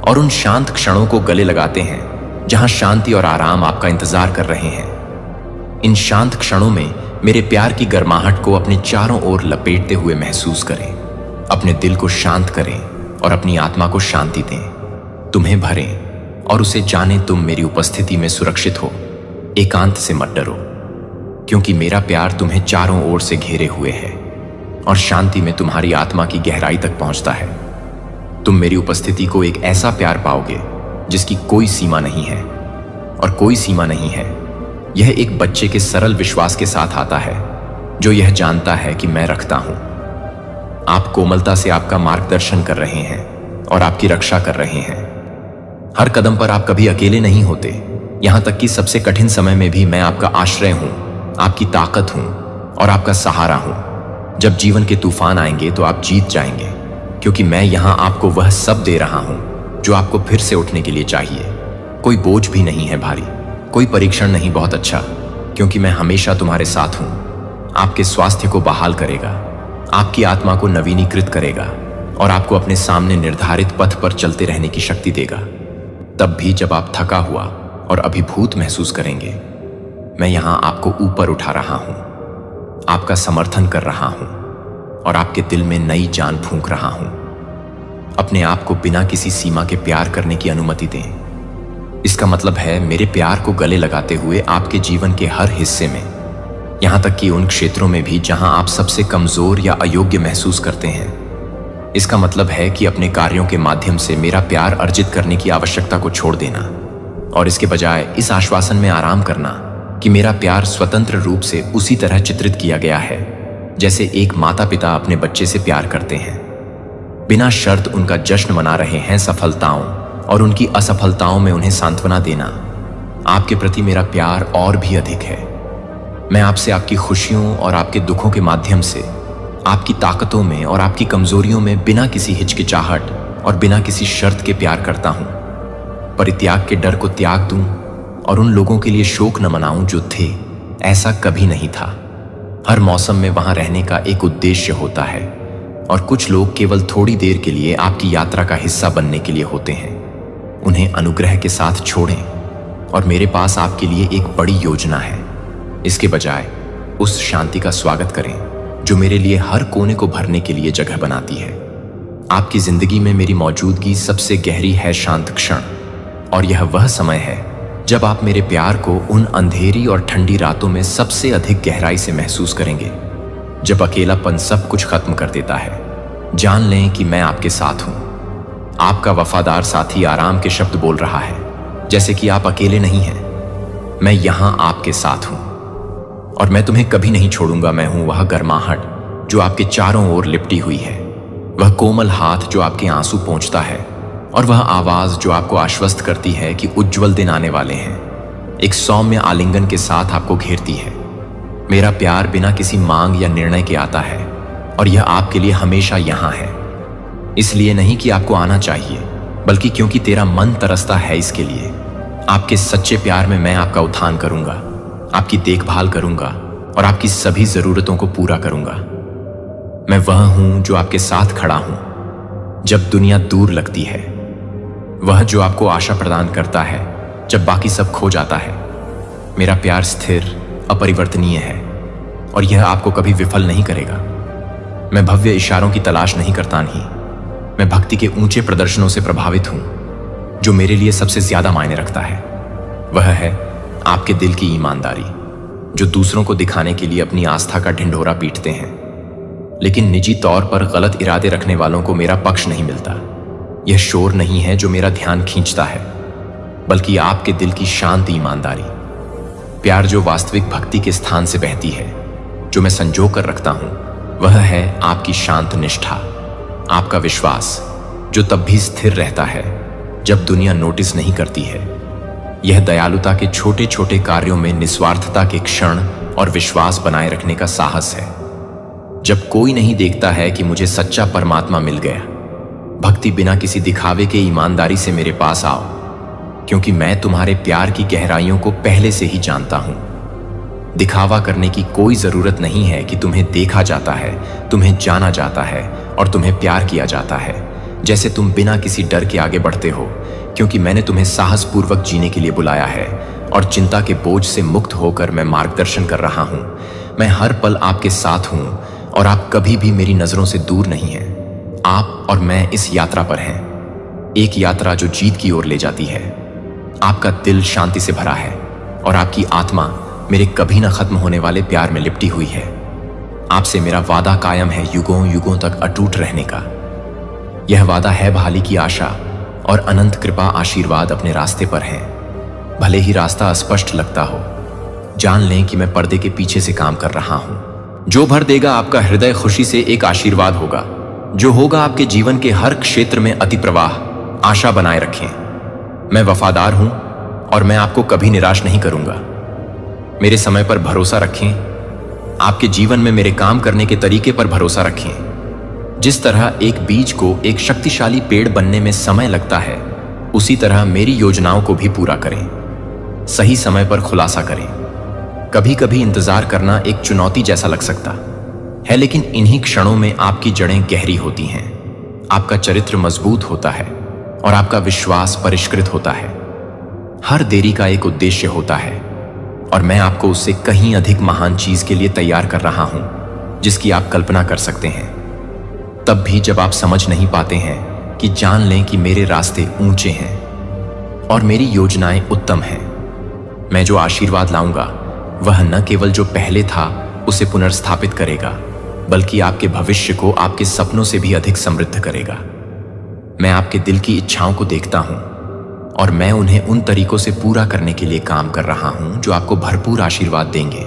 और उन शांत क्षणों को गले लगाते हैं जहां शांति और आराम आपका इंतजार कर रहे हैं। इन शांत क्षणों में मेरे प्यार की गर्माहट को अपने चारों ओर लपेटते हुए महसूस करें। अपने दिल को शांत करें और अपनी आत्मा को शांति दें। तुम्हें भरें और उसे जानें तुम मेरी उपस्थिति में सुरक्षित हो। एकांत से मत डरो, क्योंकि मेरा प्यार तुम्हें चारों ओर से घेरे हुए है और शांति में तुम्हारी आत्मा की गहराई तक पहुंचता है। तुम मेरी उपस्थिति को एक ऐसा प्यार पाओगे जिसकी कोई सीमा नहीं है, और कोई सीमा नहीं है यह एक बच्चे के सरल विश्वास के साथ आता है, जो यह जानता है कि मैं रखता हूं। आप कोमलता से आपका मार्गदर्शन कर रहे हैं और आपकी रक्षा कर रहे हैं। हर कदम पर आप कभी अकेले नहीं होते, यहां तक कि सबसे कठिन समय में भी मैं आपका आश्रय हूं, आपकी ताकत हूं और आपका सहारा हूं। जब जीवन के तूफान आएंगे तो आप जीत जाएंगे, क्योंकि मैं यहां आपको वह सब दे रहा हूं जो आपको फिर से उठने के लिए चाहिए। कोई बोझ भी नहीं है भारी, कोई परीक्षण नहीं बहुत अच्छा, क्योंकि मैं हमेशा तुम्हारे साथ हूं। आपके स्वास्थ्य को बहाल करेगा, आपकी आत्मा को नवीनीकृत करेगा और आपको अपने सामने निर्धारित पथ पर चलते रहने की शक्ति देगा। तब भी जब आप थका हुआ और अभिभूत महसूस करेंगे, मैं यहां आपको ऊपर उठा रहा हूं, आपका समर्थन कर रहा हूं और आपके दिल में नई जान फूंक रहा हूं। अपने आप को बिना किसी सीमा के प्यार करने की अनुमति दें। इसका मतलब है मेरे प्यार को गले लगाते हुए आपके जीवन के हर हिस्से में, यहां तक कि उन क्षेत्रों में भी जहां आप सबसे कमजोर या अयोग्य महसूस करते हैं। इसका मतलब है कि अपने कार्यों के माध्यम से मेरा प्यार अर्जित करने की आवश्यकता को छोड़ देना और इसके बजाय इस आश्वासन में आराम करना कि मेरा प्यार स्वतंत्र रूप से उसी तरह चित्रित किया गया है जैसे एक माता पिता अपने बच्चे से प्यार करते हैं। बिना शर्त उनका जश्न मना रहे हैं सफलताओं और उनकी असफलताओं में उन्हें सांत्वना देना। आपके प्रति मेरा प्यार और भी अधिक है। मैं आपसे आपकी खुशियों और आपके दुखों के माध्यम से, आपकी ताकतों में और आपकी कमजोरियों में बिना किसी हिचकिचाहट और बिना किसी शर्त के प्यार करता हूं। परित्याग के डर को त्याग दूं और उन लोगों के लिए शोक न मनाऊं जो थे। ऐसा कभी नहीं था। हर मौसम में वहां रहने का एक उद्देश्य होता है और कुछ लोग केवल थोड़ी देर के लिए आपकी यात्रा का हिस्सा बनने के लिए होते हैं। उन्हें अनुग्रह के साथ छोड़ें और मेरे पास आपके लिए एक बड़ी योजना है। इसके बजाय उस शांति का स्वागत करें जो मेरे लिए हर कोने को भरने के लिए जगह बनाती है। आपकी जिंदगी में मेरी मौजूदगी सबसे गहरी है शांत क्षण, और यह वह समय है जब आप मेरे प्यार को उन अंधेरी और ठंडी रातों में सबसे अधिक गहराई से महसूस करेंगे, जब अकेलापन सब कुछ खत्म कर देता है। जान लें कि मैं आपके साथ हूं। आपका वफादार साथी आराम के शब्द बोल रहा है, जैसे कि आप अकेले नहीं हैं। मैं यहां आपके साथ हूं और मैं तुम्हें कभी नहीं छोड़ूंगा। मैं हूं वह गर्माहट जो आपके चारों ओर लिपटी हुई है, वह कोमल हाथ जो आपके आंसू पोंछता है और वह आवाज जो आपको आश्वस्त करती है कि उज्जवल दिन आने वाले हैं। एक सौम्य आलिंगन के साथ आपको घेरती है। मेरा प्यार बिना किसी मांग या निर्णय के आता है और यह आपके लिए हमेशा यहां है। इसलिए नहीं कि आपको आना चाहिए, बल्कि क्योंकि तेरा मन तरसता है इसके लिए। आपके सच्चे प्यार में मैं आपका उत्थान करूंगा, आपकी देखभाल करूंगा और आपकी सभी जरूरतों को पूरा करूंगा। मैं वह हूं जो आपके साथ खड़ा हूं जब दुनिया दूर लगती है, वह जो आपको आशा प्रदान करता है जब बाकी सब खो जाता है। मेरा प्यार स्थिर, अपरिवर्तनीय है और यह आपको कभी विफल नहीं करेगा। मैं भव्य इशारों की तलाश नहीं करता, नहीं, मैं भक्ति के ऊंचे प्रदर्शनों से प्रभावित हूं। जो मेरे लिए सबसे ज्यादा मायने रखता है वह है आपके दिल की ईमानदारी, जो दूसरों को दिखाने के लिए अपनी आस्था का ढिंढोरा पीटते हैं, लेकिन निजी तौर पर गलत इरादे रखने वालों को मेरा पक्ष नहीं मिलता। यह शोर नहीं है जो मेरा ध्यान खींचता है, बल्कि आपके दिल की शांत ईमानदारी। प्यार जो वास्तविक भक्ति के स्थान से बहती है, जो मैं संजो कर रखता हूं, वह है आपकी शांत निष्ठा, आपका विश्वास जो तब भी स्थिर रहता है जब दुनिया नोटिस नहीं करती है। यह दयालुता के छोटे छोटे कार्यों में निस्वार्थता के क्षण और विश्वास बनाए रखने का साहस है। जब कोई नहीं देखता है कि मुझे सच्चा परमात्मा मिल गया, भक्ति बिना किसी दिखावे के ईमानदारी से मेरे पास आओ, क्योंकि मैं तुम्हारे प्यार की गहराइयों को पहले से ही जानता हूं। दिखावा करने की कोई जरूरत नहीं है कि तुम्हें देखा जाता है, तुम्हें जाना जाता है और तुम्हें प्यार किया जाता है, जैसे तुम बिना किसी डर के आगे बढ़ते हो, क्योंकि मैंने तुम्हें साहसपूर्वक जीने के लिए बुलाया है और चिंता के बोझ से मुक्त होकर मैं मार्गदर्शन कर रहा हूं। मैं हर पल आपके साथ हूं और आप कभी भी मेरी नजरों से दूर नहीं हैं। आप और मैं इस यात्रा पर हैं, एक यात्रा जो जीत की ओर ले जाती है। आपका दिल शांति से भरा है और आपकी आत्मा मेरे कभी न खत्म होने वाले प्यार में लिपटी हुई है। आपसे मेरा वादा कायम है युगों युगों तक अटूट रहने का। यह वादा है बहाली की आशा और अनंत कृपा आशीर्वाद अपने रास्ते पर है। भले ही रास्ता अस्पष्ट लगता हो, जान लें कि मैं पर्दे के पीछे से काम कर रहा हूं। जो भर देगा आपका हृदय खुशी से एक आशीर्वाद होगा, जो होगा आपके जीवन के हर क्षेत्र में अति प्रवाह। आशा बनाए रखें, मैं वफादार हूं और मैं आपको कभी निराश नहीं करूंगा। मेरे समय पर भरोसा रखें, आपके जीवन में मेरे काम करने के तरीके पर भरोसा रखें। जिस तरह एक बीज को एक शक्तिशाली पेड़ बनने में समय लगता है, उसी तरह मेरी योजनाओं को भी पूरा करें। सही समय पर खुलासा करें। कभी कभी इंतजार करना एक चुनौती जैसा लग सकता है, लेकिन इन्हीं क्षणों में आपकी जड़ें गहरी होती हैं, आपका चरित्र मजबूत होता है और आपका विश्वास परिष्कृत होता है। हर देरी का एक उद्देश्य होता है और मैं आपको उससे कहीं अधिक महान चीज के लिए तैयार कर रहा हूं, जिसकी आप कल्पना कर सकते हैं। तब भी जब आप समझ नहीं पाते हैं कि जान लें कि मेरे रास्ते ऊंचे हैं और मेरी योजनाएं उत्तम हैं। मैं जो आशीर्वाद लाऊंगा वह न केवल जो पहले था उसे पुनर्स्थापित करेगा, बल्कि आपके भविष्य को आपके सपनों से भी अधिक समृद्ध करेगा। मैं आपके दिल की इच्छाओं को देखता हूं और मैं उन्हें उन तरीकों से पूरा करने के लिए काम कर रहा हूं जो आपको भरपूर आशीर्वाद देंगे।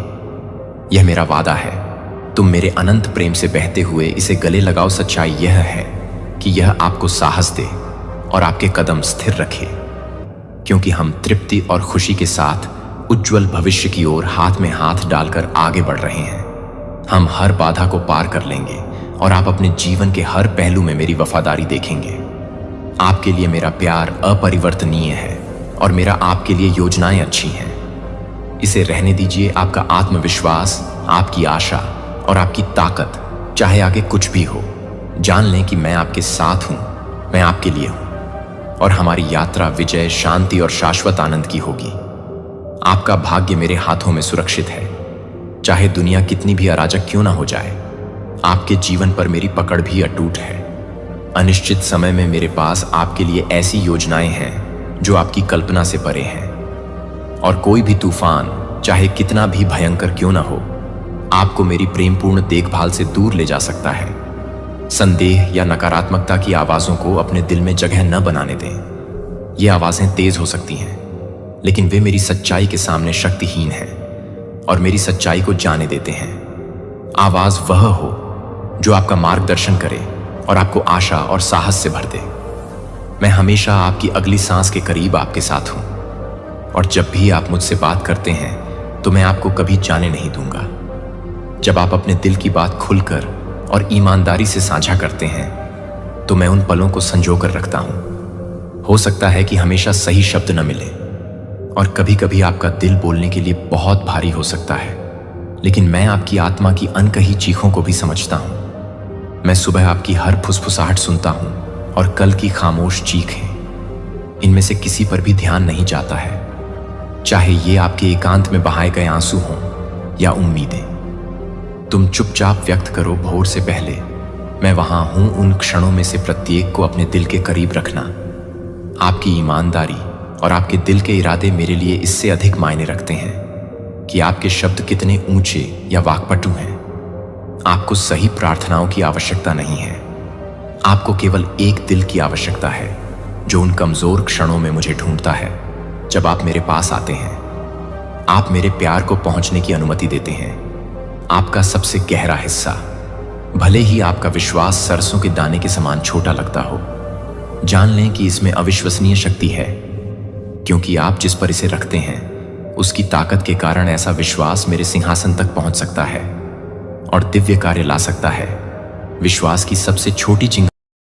यह मेरा वादा है। तुम मेरे अनंत प्रेम से बहते हुए इसे गले लगाओ। सच्चाई यह है कि यह आपको साहस दे और आपके कदम स्थिर रखे, क्योंकि हम तृप्ति और खुशी के साथ उज्जवल भविष्य की ओर हाथ में हाथ डालकर आगे बढ़ रहे हैं। हम हर बाधा को पार कर लेंगे और आप अपने जीवन के हर पहलू में मेरी वफादारी देखेंगे। आपके लिए मेरा प्यार अपरिवर्तनीय है और मेरा आपके लिए योजनाएं अच्छी हैं। इसे रहने दीजिए। आपका आत्मविश्वास, आपकी आशा और आपकी ताकत, चाहे आगे कुछ भी हो, जान लें कि मैं आपके साथ हूं, मैं आपके लिए हूं और हमारी यात्रा विजय, शांति और शाश्वत आनंद की होगी। आपका भाग्य मेरे हाथों में सुरक्षित है। चाहे दुनिया कितनी भी अराजक क्यों ना हो जाए, आपके जीवन पर मेरी पकड़ भी अटूट है। अनिश्चित समय में मेरे पास आपके लिए ऐसी योजनाएं हैं जो आपकी कल्पना से परे हैं, और कोई भी तूफान, चाहे कितना भी भयंकर क्यों ना हो, आपको मेरी प्रेमपूर्ण देखभाल से दूर ले जा सकता है। संदेह या नकारात्मकता की आवाजों को अपने दिल में जगह न बनाने दें। ये आवाजें तेज हो सकती हैं, लेकिन वे मेरी सच्चाई के सामने शक्तिहीन हैं और मेरी सच्चाई को जाने देते हैं। आवाज वह हो जो आपका मार्गदर्शन करे और आपको आशा और साहस से भर दे। मैं हमेशा आपकी अगली सांस के करीब आपके साथ हूं और जब भी आप मुझसे बात करते हैं तो मैं आपको कभी जाने नहीं दूंगा। जब आप अपने दिल की बात खुलकर और ईमानदारी से साझा करते हैं तो मैं उन पलों को संजो कर रखता हूं। हो सकता है कि हमेशा सही शब्द न मिले और कभी कभी आपका दिल बोलने के लिए बहुत भारी हो सकता है, लेकिन मैं आपकी आत्मा की अनकही चीखों को भी समझता हूं। मैं सुबह आपकी हर फुसफुसाहट सुनता हूं और कल की खामोश चीखें, इनमें से किसी पर भी ध्यान नहीं जाता है, चाहे ये आपके एकांत में बहाए गए आंसू हों या उम्मीदें। तुम चुपचाप व्यक्त करो भोर से पहले, मैं वहां हूं उन क्षणों में से प्रत्येक को अपने दिल के करीब रखना। आपकी ईमानदारी और आपके दिल के इरादे मेरे लिए इससे अधिक मायने रखते हैं कि आपके शब्द कितने ऊंचे या वाक्पटु हैं। आपको सही प्रार्थनाओं की आवश्यकता नहीं है, आपको केवल एक दिल की आवश्यकता है जो उन कमजोर क्षणों में मुझे ढूंढता है। जब आप मेरे पास आते हैं, आप मेरे प्यार को पहुंचने की अनुमति देते हैं। आपका सबसे गहरा हिस्सा, भले ही आपका विश्वास सरसों के दाने के समान छोटा लगता हो, जान लें कि इसमें अविश्वसनीय शक्ति है। क्योंकि आप जिस पर इसे रखते हैं उसकी ताकत के कारण ऐसा विश्वास मेरे सिंहासन तक पहुंच सकता है और दिव्य कार्य ला सकता है। विश्वास की सबसे छोटी चिंगारी